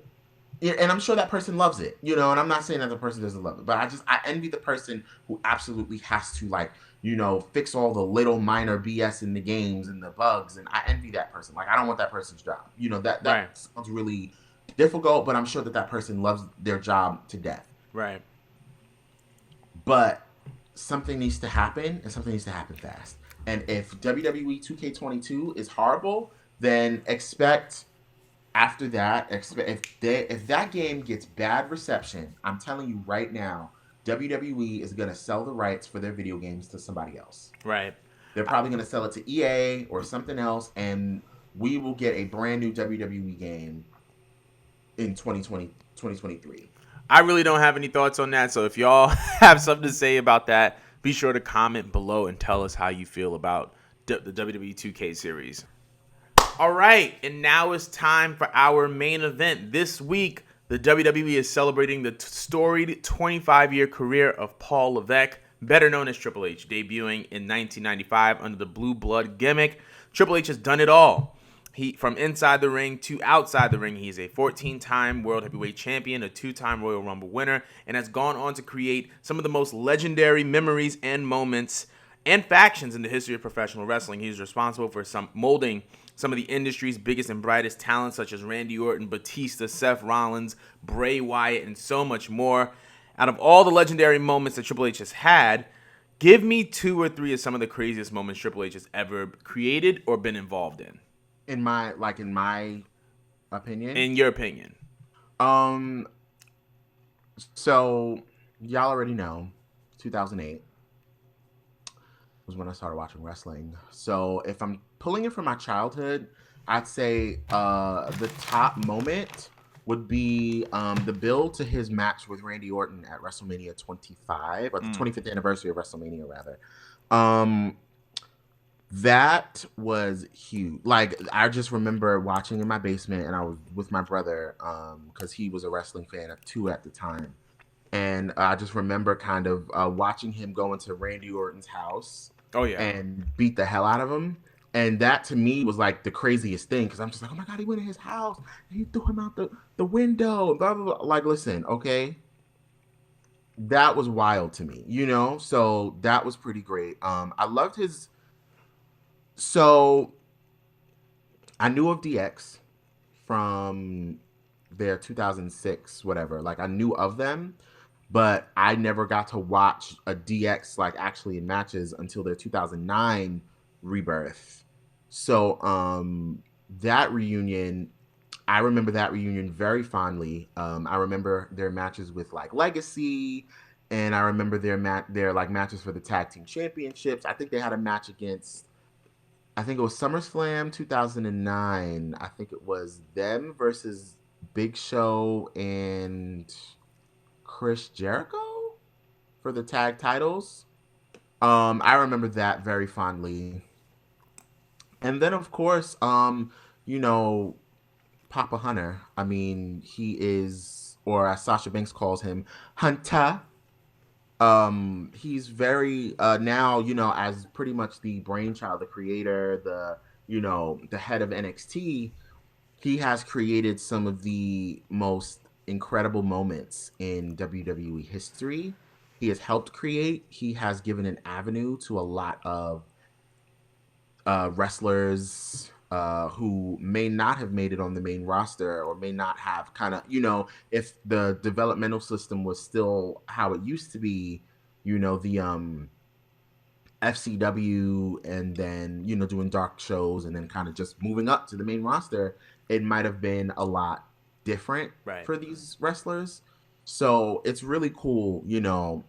and I'm sure that person loves it, you know, and I'm not saying that the person doesn't love it, but I envy the person who absolutely has to, like, you know, fix all the little minor BS in the games and the bugs, and I envy that person. Like, I don't want that person's job. You know, that right. sounds really difficult, but I'm sure that person loves their job to death. Right. But something needs to happen, and something needs to happen fast. And if WWE 2K22 is horrible, then expect after that, if that game gets bad reception, I'm telling you right now, WWE is going to sell the rights for their video games to somebody else. Right. They're probably going to sell it to EA or something else, and we will get a brand new WWE game in 2023. I really don't have any thoughts on that, so if y'all have something to say about that, be sure to comment below and tell us how you feel about the WWE 2K series. All right, and now it's time for our main event. This week, the WWE is celebrating the storied 25-year career of Paul Levesque, better known as Triple H, debuting in 1995 under the Blue Blood gimmick. Triple H has done it all. From inside the ring to outside the ring, he's a 14-time World Heavyweight Champion, a 2-time Royal Rumble winner, and has gone on to create some of the most legendary memories and moments and factions in the history of professional wrestling. He's responsible for molding some of the industry's biggest and brightest talents, such as Randy Orton, Batista, Seth Rollins, Bray Wyatt, and so much more. Out of all the legendary moments that Triple H has had, Give me 2 or 3 of some of the craziest moments Triple H has ever created or been involved in. In my opinion. In your opinion. Um, so y'all already know, 2008 was when I started watching wrestling. So if I'm pulling it from my childhood, I'd say the top moment would be the build to his match with Randy Orton at WrestleMania 25, or the 25th anniversary of WrestleMania, rather. Um, that was huge. Like, I just remember watching in my basement, and I was with my brother because he was a wrestling fan too at the time. And I just remember kind of watching him go into Randy Orton's house Oh, yeah. and beat the hell out of him. And that to me was like the craziest thing because I'm just like, oh my God, he went in his house and he threw him out the window. Blah, blah, blah. Like, listen, okay. That was wild to me, you know? So that was pretty great. I loved his. So I knew of DX from their 2006, whatever. Like, I knew of them, but I never got to watch a DX like actually in matches until their 2009 rebirth. So that reunion, I remember that reunion very fondly. I remember their matches with like Legacy, and I remember their like matches for the tag team championships. I think they had a match against, I think it was SummerSlam 2009. I think it was them versus Big Show and Chris Jericho for the tag titles. I remember that very fondly. And then of course, you know, Papa Hunter. I mean, he is, or as Sasha Banks calls him, Hunter. He's very now, you know, as pretty much the brainchild, the creator, the, you know, the head of NXT. He has created some of the most incredible moments in WWE history. He has helped create. He has given an avenue to a lot of wrestlers who may not have made it on the main roster, or may not have kind of, you know, if the developmental system was still how it used to be, you know, the FCW, and then, you know, doing dark shows and then kind of just moving up to the main roster, it might have been a lot different Right. for these wrestlers. So it's really cool, you know.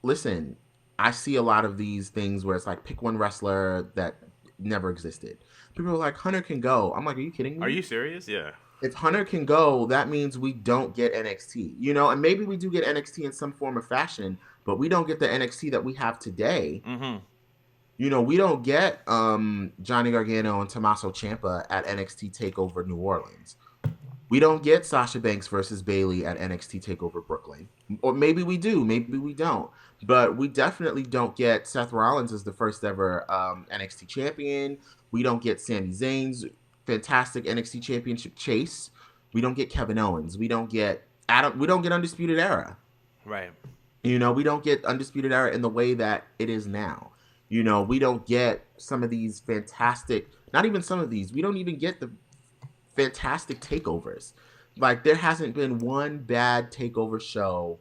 Listen, I see a lot of these things where it's like pick one wrestler that never existed. People are like, Hunter can go. I'm like, are you kidding Are me? you serious? Yeah. If Hunter can go, that means we don't get NXT, you know, and maybe we do get NXT in some form or fashion, but we don't get the NXT that we have today. Mm-hmm. You know, we don't get Johnny Gargano and Tommaso Ciampa at NXT TakeOver New Orleans. We don't get Sasha Banks versus Bayley at NXT TakeOver Brooklyn. Or maybe we do, maybe we don't. But we definitely don't get Seth Rollins as the first ever NXT champion. We don't get Sami Zayn's fantastic NXT championship chase. We don't get Kevin Owens. We don't get Adam. We don't get Undisputed Era. Right. You know, we don't get Undisputed Era in the way that it is now. You know, we don't get some of these fantastic, not even some of these, we don't even get the fantastic takeovers. Like, there hasn't been one bad takeover show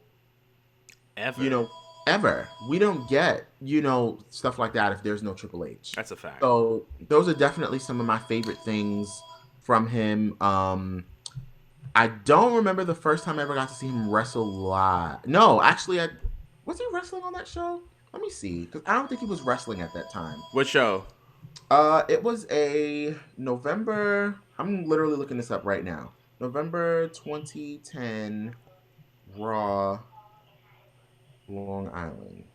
Ever. you know, ever. We don't get, you know, stuff like that if there's no Triple H. That's a fact. So those are definitely some of my favorite things from him. I don't remember the first time I ever got to see him wrestle live. No, actually, was he wrestling on that show? Let me see, because I don't think he was wrestling at that time. What show? It was a November. I'm literally looking this up right now. November 2010 Raw, Long Island.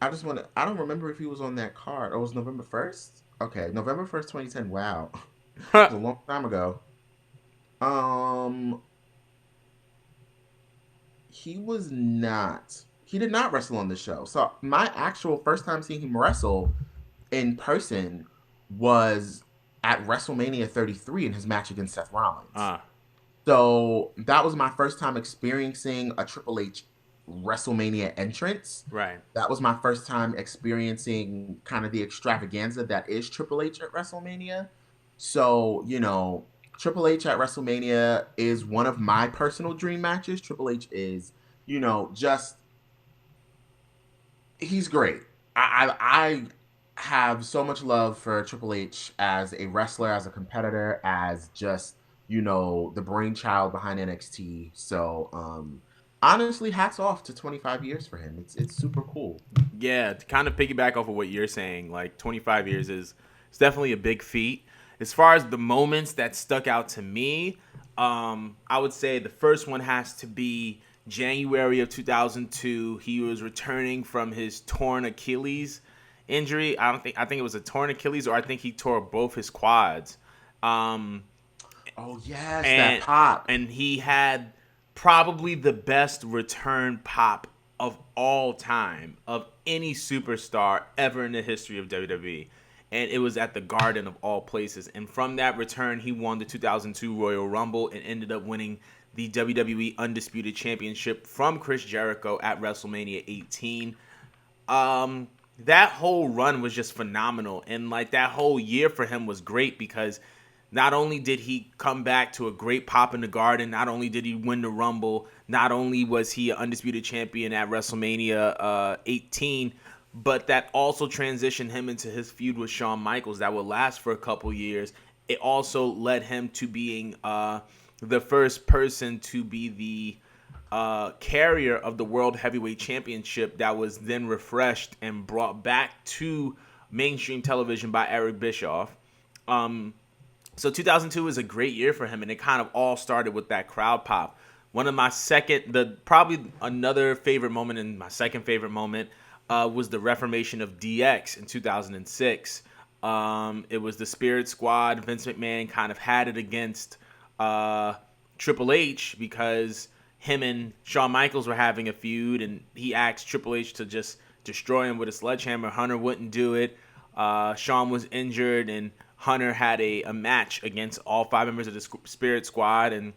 I just want to. I don't remember if he was on that card. Or was November 1st? Okay, November 1st, 2010. Wow, it was a long time ago. Um, he was not. He did not wrestle on the show. So my actual first time seeing him wrestle in person was at WrestleMania 33 in his match against Seth Rollins. So that was my first time experiencing a Triple H WrestleMania entrance. Right. That was my first time experiencing kind of the extravaganza that is Triple H at WrestleMania. So, you know, Triple H at WrestleMania is one of my personal dream matches. Triple H is, you know, just He's great. I have so much love for Triple H as a wrestler, as a competitor, as just the brainchild behind NXT. So honestly, hats off to 25 years for him. It's super cool. Yeah, to kind of piggyback off of what you're saying, like 25 years is it's definitely a big feat. As far as the moments that stuck out to me, I would say the first one has to be January of 2002. He was returning from his torn Achilles injury. I think it was a torn Achilles, or I think he tore both his quads. Um, Oh yes, that and pop. and he had probably the best return pop of all time of any superstar ever in the history of WWE. And it was at the Garden of all places. And from that return, he won the 2002 Royal Rumble and ended up winning the WWE Undisputed Championship from Chris Jericho at WrestleMania 18. That whole run was just phenomenal, and like that whole year for him was great because not only did he come back to a great pop in the Garden, not only did he win the Rumble, not only was he an undisputed champion at WrestleMania 18, but that also transitioned him into his feud with Shawn Michaels that would last for a couple years. It also led him to being the first person to be the carrier of the World Heavyweight Championship that was then refreshed and brought back to mainstream television by Eric Bischoff. So 2002 was a great year for him, and it kind of all started with that crowd pop. One of my probably another favorite moment, and my second favorite moment was the reformation of DX in 2006. It was the Spirit Squad. Vince McMahon kind of had it against Triple H because him and Shawn Michaels were having a feud, and he asked Triple H to just destroy him with a sledgehammer. Hunter wouldn't do it. Shawn was injured, and Hunter had a match against all 5 members of the Spirit Squad, and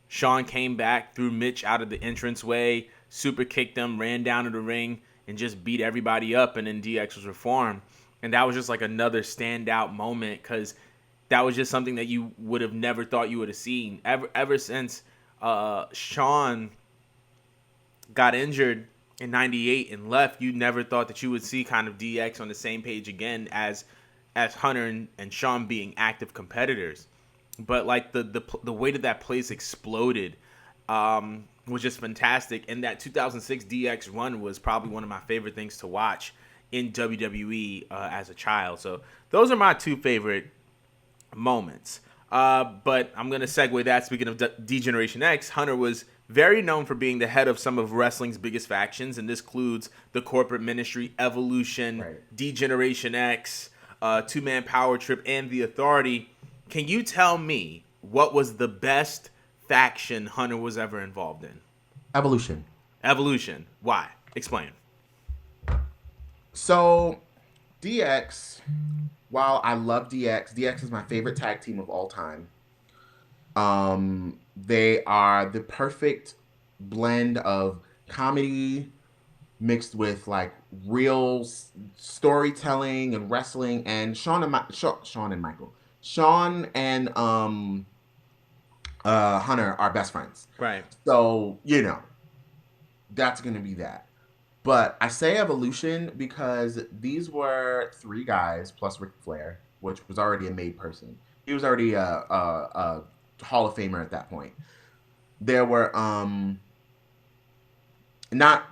Shawn came back, threw Mitch out of the entranceway, super kicked him, ran down to the ring, and just beat everybody up, and then DX was reformed. And that was just like another standout moment because that was just something that you would have never thought you would have seen. Ever since Shawn got injured in 98 and left, you never thought that you would see kind of DX on the same page again as Hunter and Shawn being active competitors. But like the way that place exploded was just fantastic. And that 2006 DX run was probably one of my favorite things to watch in WWE as a child. So those are my 2 favorite moments. But I'm going to segue that. Speaking of D-Generation X, Hunter was very known for being the head of some of wrestling's biggest factions, and this includes the Corporate Ministry, Evolution, Right. D-Generation X, Two-Man Power Trip, and The Authority. Can you tell me what was the best faction Hunter was ever involved in? Evolution. Evolution. Why? Explain. So DX, while I love DX is my favorite tag team of all time. They are the perfect blend of comedy mixed with like real storytelling and wrestling. And Sean and Hunter are best friends. Right. So that's gonna be that. But I say Evolution because these were 3 guys plus Ric Flair, which was already a made person. He was already a Hall of Famer at that point. There were not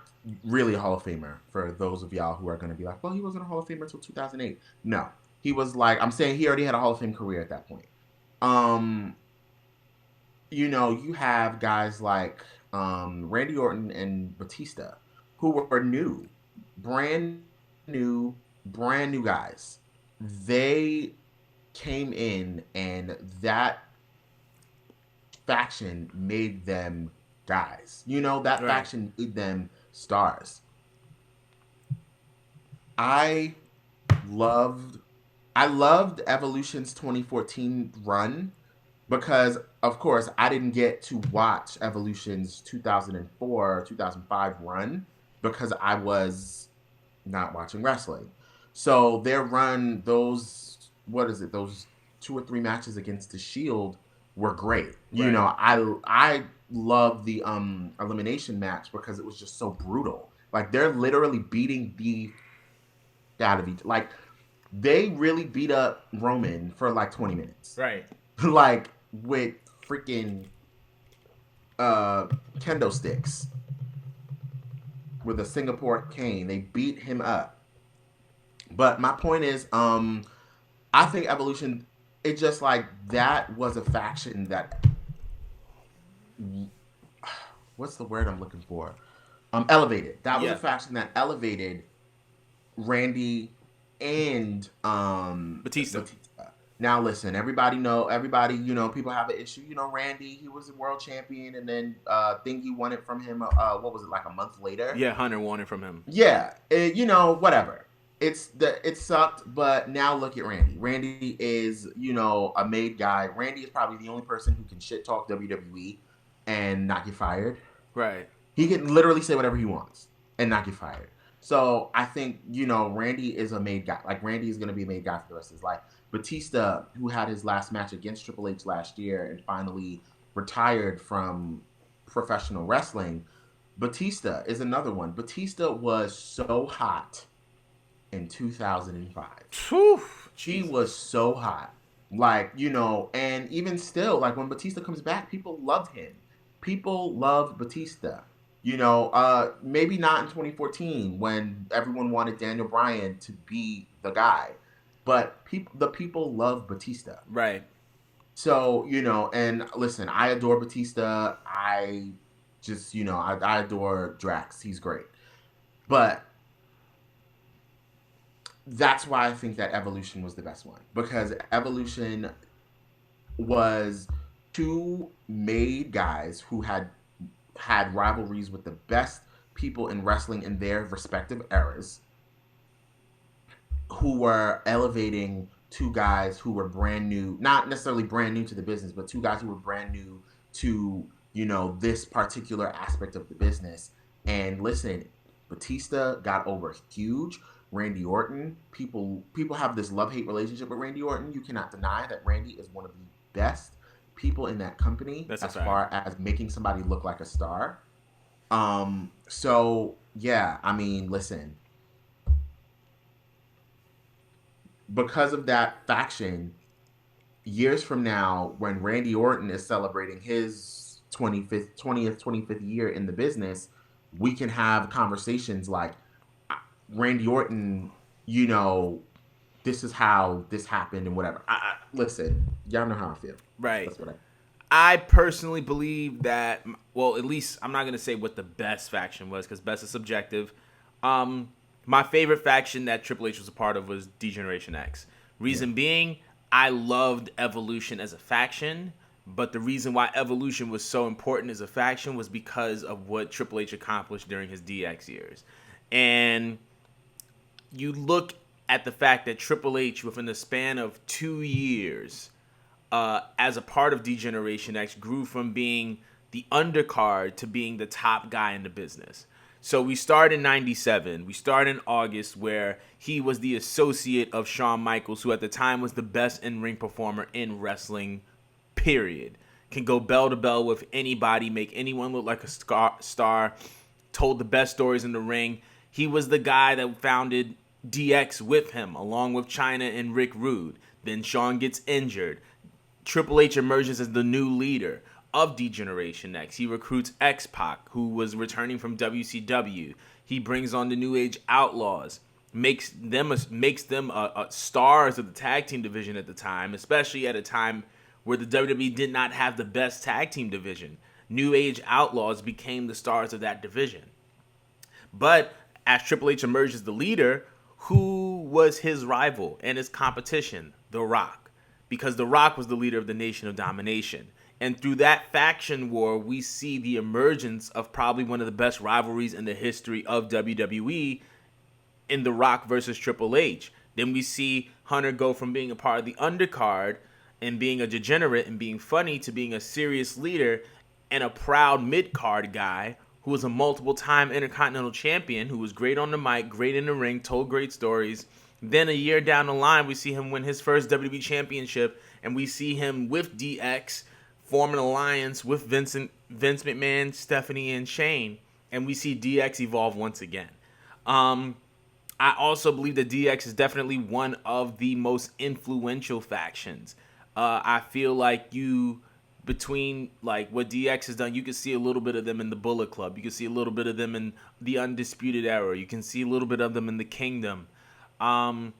really a Hall of Famer for those of y'all who are going to be like, well, he wasn't a Hall of Famer until 2008. No, he was like, I'm saying he already had a Hall of Fame career at that point. You have guys like Randy Orton and Batista who were brand brand new guys. They came in and that faction made them guys. That Right. faction made them stars. I loved I loved Evolution's 2014 run because of course I didn't get to watch Evolution's 2004 2005 run because I was not watching wrestling. So their run, those 2 or 3 matches against the Shield were great. You Right. know, I love the elimination match because it was just so brutal. Like, they're literally beating the out of each. Like, they really beat up Roman for like 20 minutes. Right. Like, with freaking kendo sticks with a Singapore cane. They beat him up. But my point is, I think Evolution, it just like that was a faction that, what's the word I'm looking for? Elevated. That was a faction that elevated Randy and Batista. Now listen, everybody, people have an issue. Randy, he was a world champion, and then think he won it from him. What was it, like a month later? Yeah, Hunter won it from him. Yeah, whatever. It sucked, but now look at Randy. Randy is, a made guy. Randy is probably the only person who can shit talk WWE and not get fired. Right. He can literally say whatever he wants and not get fired. So I think, Randy is a made guy. Like, Randy is going to be a made guy for the rest of his life. Batista, who had his last match against Triple H last year and finally retired from professional wrestling, Batista is another one. Batista was so hot in 2005. Whew, he was so hot. Like, and even still, like, when Batista comes back, people loved him. People loved Batista. Maybe not in 2014 when everyone wanted Daniel Bryan to be the guy. But the people love Batista. Right. So, and listen, I adore Batista. I just, I adore Drax. He's great. But that's why I think that Evolution was the best one. Because Evolution was two made guys who had rivalries with the best people in wrestling in their respective eras, who were elevating two guys who were brand new, not necessarily brand new to the business, but two guys who were brand new to, this particular aspect of the business. And listen, Batista got over huge. Randy Orton, people have this love-hate relationship with Randy Orton. You cannot deny that Randy is one of the best people in that company as far as making somebody look like a star. So yeah, I mean, listen, because of that faction, years from now, when Randy Orton is celebrating his 25th year in the business, we can have conversations like, Randy Orton, this is how this happened and whatever. Listen, y'all know how I feel. Right. That's what I personally believe that, well, at least I'm not going to say what the best faction was because best is subjective. My favorite faction that Triple H was a part of was D-Generation X. Reason being, I loved Evolution as a faction, but the reason why Evolution was so important as a faction was because of what Triple H accomplished during his DX years. And you look at the fact that Triple H, within the span of 2 years, as a part of D-Generation X, grew from being the undercard to being the top guy in the business. So we start in 97. We start in August where he was the associate of Shawn Michaels, who at the time was the best in-ring performer in wrestling, period. Can go bell to bell with anybody, make anyone look like a star, told the best stories in the ring. He was the guy that founded DX with him, along with Chyna and Rick Rude. Then Shawn gets injured. Triple H emerges as the new leader of D-Generation X. He recruits X-Pac, who was returning from WCW. He brings on the New Age Outlaws, makes them stars of the tag team division at the time, especially at a time where the WWE did not have the best tag team division. New Age Outlaws became the stars of that division. But as Triple H emerged as the leader, who was his rival and his competition? The Rock. Because The Rock was the leader of the Nation of Domination. And through that faction war, we see the emergence of probably one of the best rivalries in the history of WWE in The Rock versus Triple H. Then we see Hunter go from being a part of the undercard and being a degenerate and being funny to being a serious leader and a proud mid-card guy who was a multiple-time Intercontinental Champion, who was great on the mic, great in the ring, told great stories. Then a year down the line, we see him win his first WWE Championship, and we see him with DX form an alliance with Vince McMahon, Stephanie, and Shane. and we see DX evolve once again. I also believe that DX is definitely one of the most influential factions. I feel like between like what DX has done, you can see a little bit of them in the Bullet Club. You can see a little bit of them in the Undisputed Era. You can see a little bit of them in the Kingdom. I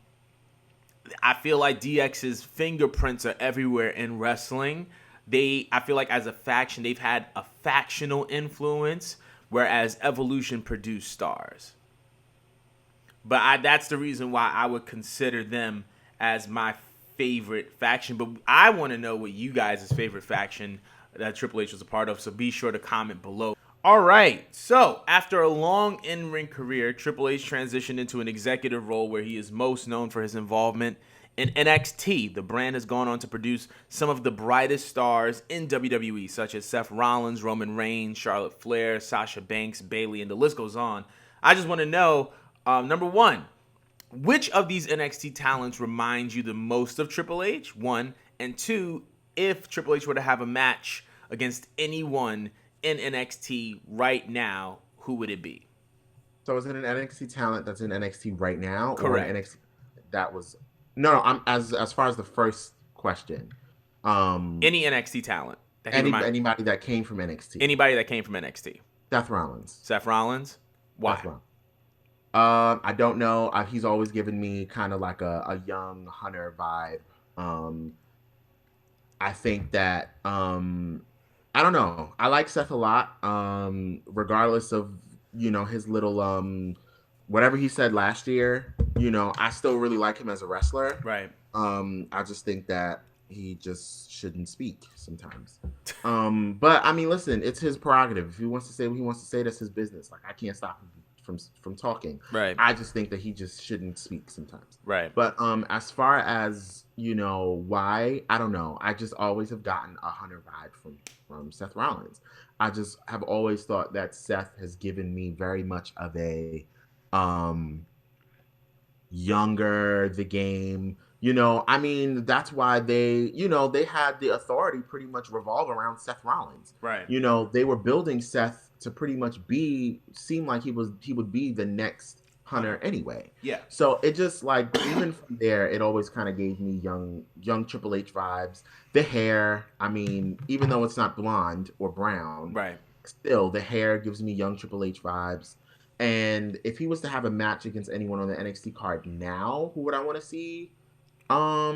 feel like DX's fingerprints are everywhere in wrestling. I feel like as a faction, they've had a factional influence, whereas Evolution produced stars. But that's the reason why I would consider them as my favorite faction. But I want to know what you guys' favorite faction that Triple H was a part of. So be sure to comment below. All right. So after a long in-ring career, Triple H transitioned into an executive role where he is most known for his involvement in NXT. The brand has gone on to produce some of the brightest stars in WWE, such as Seth Rollins, Roman Reigns, Charlotte Flair, Sasha Banks, Bayley, and the list goes on. I just want to know, number one, which of these NXT talents reminds you the most of Triple H? One. And two, if Triple H were to have a match against anyone in NXT right now, who would it be? So is it an NXT talent that's in NXT right now? Correct. Or an NXT that was... No, I'm as far as the first question. Any NXT talent. Anybody that came from NXT. Anybody that came from NXT. Seth Rollins. Seth Rollins? Why? Seth Rollins. I don't know. He's always given me kind of like a young Hunter vibe. I think that I don't know. I like Seth a lot. Regardless of his little whatever he said last year. I still really like him as a wrestler. Right. I just think that he just shouldn't speak sometimes. But I mean, listen, it's his prerogative. If he wants to say what he wants to say, that's his business. Like I can't stop him from talking. Right. I just think that he just shouldn't speak sometimes. Right. But as far as why, I don't know. I just always have gotten a Hunter vibe from Seth Rollins. I just have always thought that Seth has given me very much of a younger the game. I mean, that's why they had the authority pretty much revolve around Seth Rollins. Right. They were building Seth to pretty much seem like he would be the next Hunter anyway. Yeah. So it just like even from there, it always kind of gave me young Triple H vibes. The hair, I mean, even though it's not blonde or brown, right? Still, the hair gives me young Triple H vibes. And if he was to have a match against anyone on the NXT card now, who would I want to see? I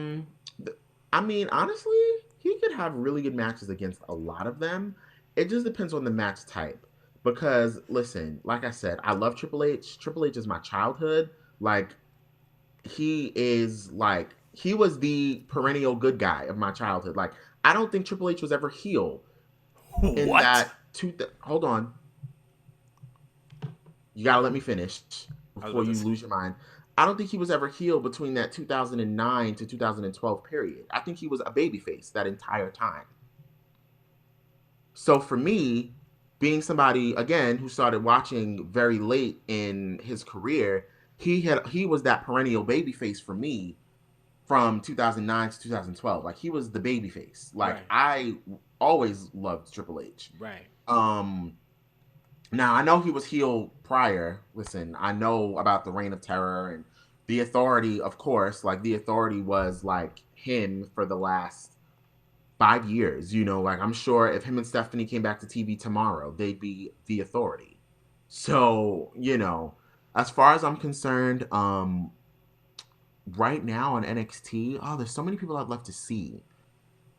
mean, honestly, he could have really good matches against a lot of them. It just depends on the match type. Because, listen, like I said, I love Triple H. Triple H is my childhood. Like, he was the perennial good guy of my childhood. Like, I don't think Triple H was ever heel. What? Hold on. You gotta let me finish before you lose your mind. I don't think he was ever heel between that 2009 to 2012 period. I think he was a babyface that entire time. So for me, being somebody, again, who started watching very late in his career, he was that perennial babyface for me from 2009 to 2012. Like, he was the babyface. Like, right. I always loved Triple H. Right. Now, I know he was heel prior. Listen, I know about the Reign of Terror and the Authority, of course. Like, the Authority was, like, him for the last 5 years. Like, I'm sure if him and Stephanie came back to TV tomorrow, they'd be the Authority. So, as far as I'm concerned, right now on NXT, there's so many people I'd love to see.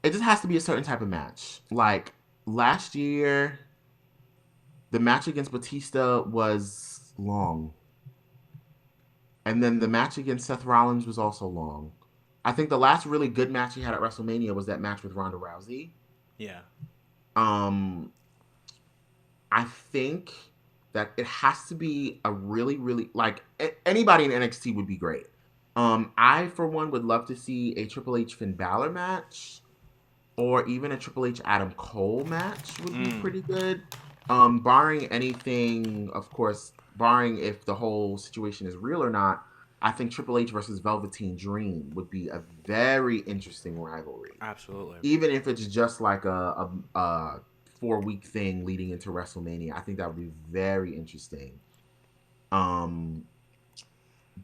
It just has to be a certain type of match. Like, last year, the match against Batista was long. And then the match against Seth Rollins was also long. I think the last really good match he had at WrestleMania was that match with Ronda Rousey. Yeah. I think that it has to be a really, really, like, anybody in NXT would be great. I, for one, would love to see a Triple H Finn Balor match, or even a Triple H Adam Cole match would be pretty good. Barring anything, of course, barring if the whole situation is real or not, I think Triple H versus Velveteen Dream would be a very interesting rivalry. Absolutely. Even if it's just like a 4-week thing leading into WrestleMania. I think that would be very interesting. Um,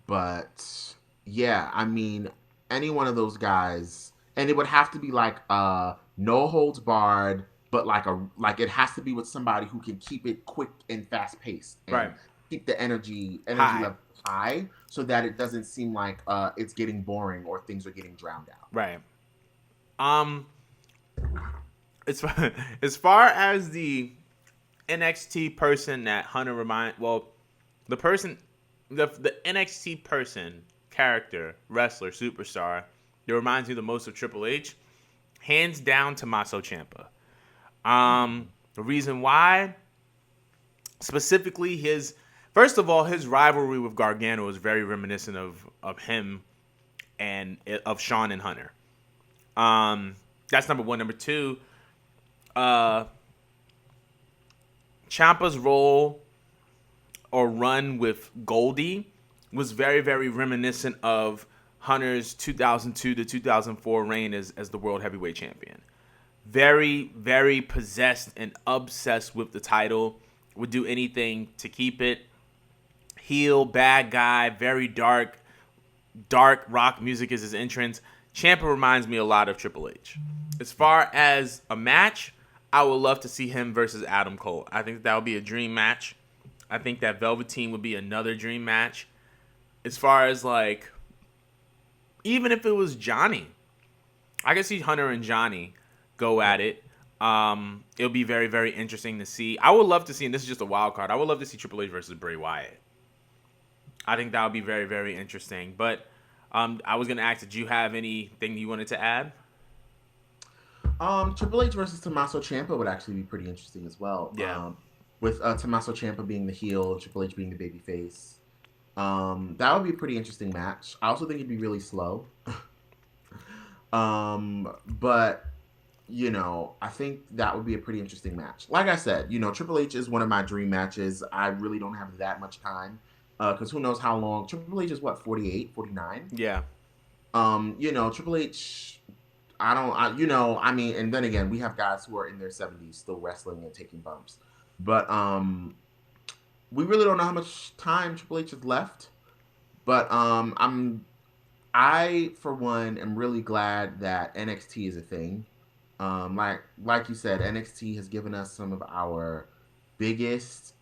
but yeah, I mean, any one of those guys, and it would have to be like no holds barred, but like it has to be with somebody who can keep it quick and fast paced and Right. keep the energy High. level high, so that it doesn't seem like it's getting boring or things are getting drowned out. Right. Um, as far, as far as the NXT person that Hunter the person, the NXT person, character, wrestler, superstar that reminds me the most of Triple H, hands down Tommaso Ciampa. The reason why, specifically first of all, his rivalry with Gargano is very reminiscent of him and of Shawn and Hunter. That's number one. Number two, Ciampa's role or run with Goldie was very, very reminiscent of Hunter's 2002 to 2004 reign as the World Heavyweight Champion. Very, very possessed and obsessed with the title. Would do anything to keep it. Heel, bad guy, very dark. Dark rock music is his entrance. Ciampa reminds me a lot of Triple H. As far as a match, I would love to see him versus Adam Cole. I think that would be a dream match. I think that Velveteen would be another dream match. As far as like, even if it was Johnny, I could see Hunter and Johnny go at it. It'll be very, very interesting to see. I would love to see, and this is just a wild card, I would love to see Triple H versus Bray Wyatt. I think that would be very, very interesting. But I was going to ask, did you have anything you wanted to add? Triple H versus Tommaso Ciampa would actually be pretty interesting as well. Yeah. With Tommaso Ciampa being the heel and Triple H being the babyface. That would be a pretty interesting match. I also think it'd be really slow. But, you know, I think that would be a pretty interesting match. Like I said, you know, Triple H is one of my dream matches. I really don't have that much time. Because who knows how long. Triple H is what, 48, 49? Yeah. You know, Triple H, I mean, and then again, we have guys who are in their 70s still wrestling and taking bumps. But we really don't know how much time Triple H has left. But I for one am really glad that NXT is a thing. Like you said, NXT has given us some of our biggest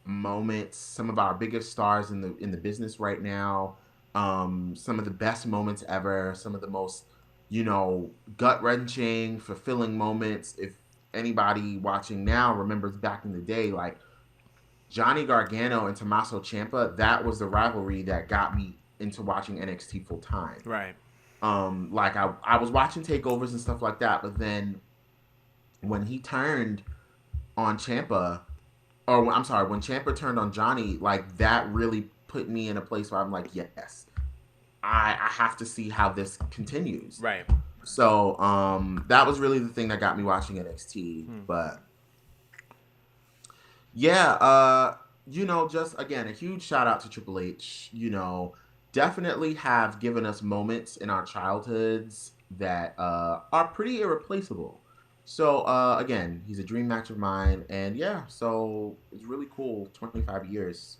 moments, some of our biggest stars in the business right now. Some of the best moments ever, some of the most, you know, gut-wrenching, fulfilling moments. If anybody watching now remembers back in the day, like Johnny Gargano and Tommaso Ciampa, that was the rivalry that got me into watching NXT full time. Right. Like I was watching takeovers and stuff like that, but then when he turned on Ciampa, or I'm sorry, when Ciampa turned on Johnny, like that really put me in a place where I'm like, yes, I have to see how this continues. Right. So that was really the thing that got me watching NXT. But yeah, you know, just again, a huge shout out to Triple H. You know, definitely have given us moments in our childhoods that are pretty irreplaceable. So again, he's a dream match of mine, and yeah, so it's really cool. 25 years.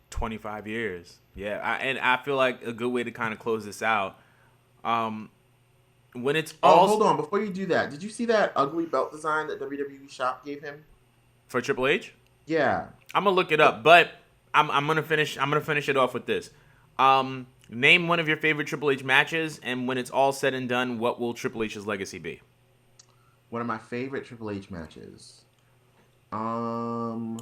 25 years. Yeah. And I feel like a good way to kind of close this out. When it's all. Oh, hold on. Before you do that, did you see that ugly belt design that WWE Shop gave him? For Triple H? Yeah. I'm gonna look it up, but I'm gonna finish it off with this. Name one of your favorite Triple H matches, and when it's all said and done, what will Triple H's legacy be? One of my favorite Triple H matches. Okay, I'm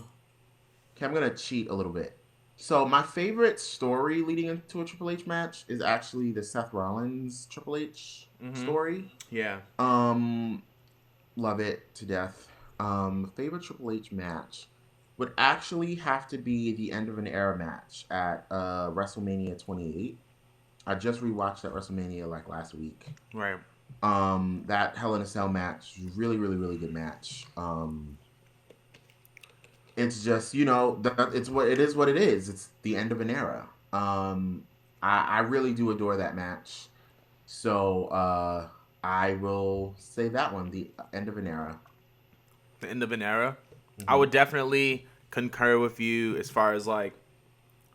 gonna cheat a little bit. So my favorite story leading into a Triple H match is actually the Seth Rollins Triple H story. Yeah. Love it to death. Favorite Triple H match would actually have to be the end of an era match at WrestleMania 28. I just rewatched that WrestleMania like last week. Right. That Hell in a Cell match, really, really, really good match. It's just, you know, it's what it is. What it is. It's the end of an era. I really do adore that match. So I will say that one, the end of an era. the end of an era. I would definitely concur with you as far as like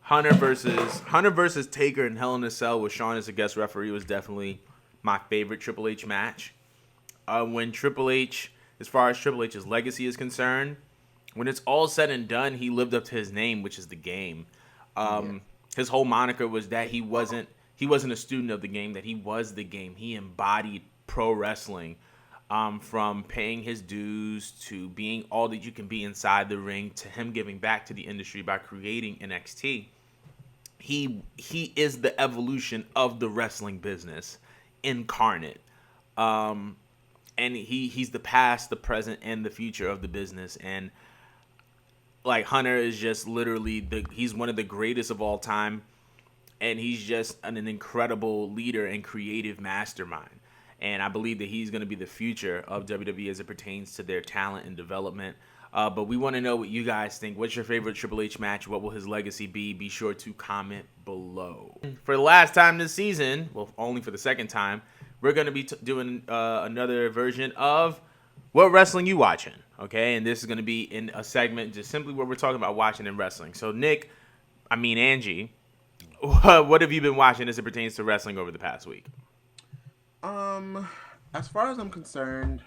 Hunter versus Taker in Hell in a Cell with Shawn as a guest referee was definitely my favorite Triple H match. When Triple H, as far as Triple H's legacy is concerned, when it's all said and done, he lived up to his name, which is the game. His whole moniker was that he wasn't a student of the game, that he was the game. He embodied pro wrestling, from paying his dues to being all that you can be inside the ring to him giving back to the industry by creating NXT. He is the evolution of the wrestling business incarnate. And he's the past, the present, and the future of the business. And like Hunter is just literally he's one of the greatest of all time, and he's just an incredible leader and creative mastermind. And I believe that he's going to be the future of WWE as it pertains to their talent and development. But we want to know what you guys think. What's your favorite Triple H match? What will his legacy be? Be sure to comment below. For the last time this season, well, only for the second time, we're going to be doing another version of What Wrestling You Watching? Okay, and this is going to be in a segment just simply where we're talking about watching and wrestling. So Angie, what have you been watching as it pertains to wrestling over the past week? As far as I'm concerned,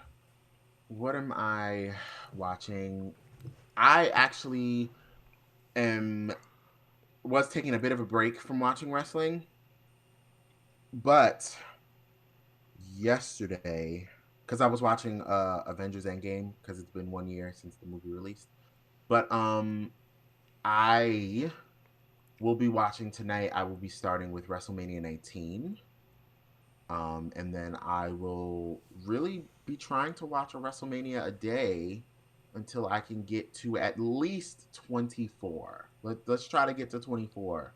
what am I watching? I actually was taking a bit of a break from watching wrestling, but yesterday, because I was watching Avengers Endgame, because it's been 1 year since the movie released, but I will be watching tonight. I will be starting with WrestleMania 19. And then I will really be trying to watch a WrestleMania a day until I can get to at least 24. Let's try to get to 24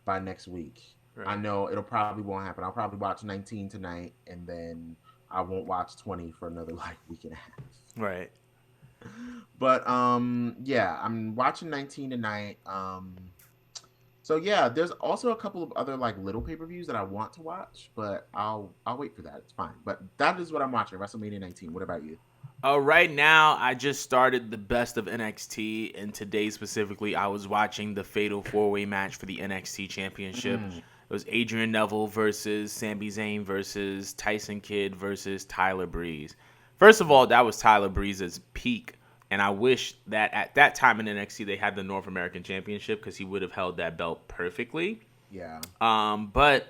by next week. Right. I know it'll probably won't happen. I'll probably watch 19 tonight, and then I won't watch 20 for another week and a half. Right. But yeah, I'm watching 19 tonight. So yeah, there's also a couple of other little pay-per-views that I want to watch, but I'll wait for that. It's fine. But that is what I'm watching, WrestleMania 19. What about you? Right now, I just started the Best of NXT, and today specifically, I was watching the Fatal 4-Way match for the NXT Championship. It was Adrian Neville versus Sami Zayn versus Tyson Kidd versus Tyler Breeze. First of all, that was Tyler Breeze's peak. And I wish that at that time in NXT they had the North American Championship because he would have held that belt perfectly. Yeah. But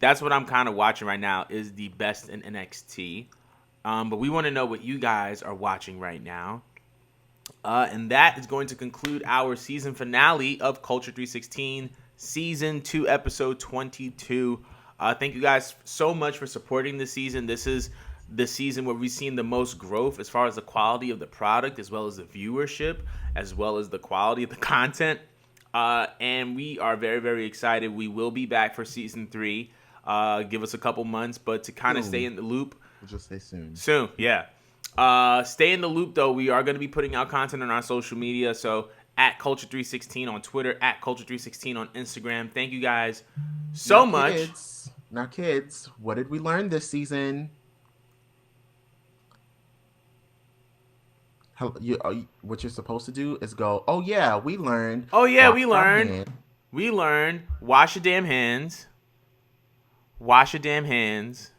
that's what I'm kind of watching right now is the Best in NXT. But we want to know what you guys are watching right now. And that is going to conclude our season finale of Culture 316, Season 2, Episode 22. Thank you guys so much for supporting this season. This is the season where we've seen the most growth as far as the quality of the product, as well as the viewership, as well as the quality of the content. And we are very, very excited. We will be back for season 3. Give us a couple months, but to kind of stay in the loop. We'll just say soon. Soon, yeah. Stay in the loop, though. We are going to be putting out content on our social media. So at Culture316 on Twitter, at Culture316 on Instagram. Thank you guys so much. Now, kids, what did we learn this season? What you're supposed to do is go, oh yeah, we learned. Oh yeah, we learned. We learned. Wash your damn hands. Wash your damn hands.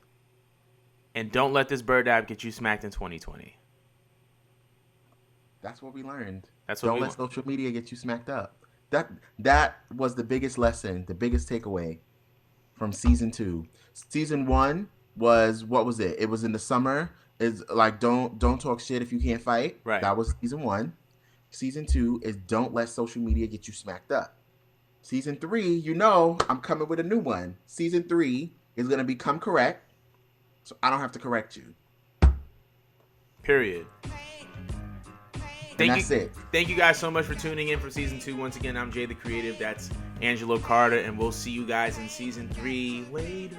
And don't let this bird app get you smacked in 2020. That's what we learned. Don't let social media get you smacked up. That was the biggest lesson, the biggest takeaway from season 2. Season 1 was, what was it? It was in the summer. Is don't talk shit if you can't fight. Right. That was season 1. Season 2 is don't let social media get you smacked up. Season 3, I'm coming with a new one. Season 3 is gonna become correct, so I don't have to correct you. Period. That's it. Thank you guys so much for tuning in for season 2. Once again, I'm Jay the Creative. That's Angelo Carter, and we'll see you guys in season 3 later.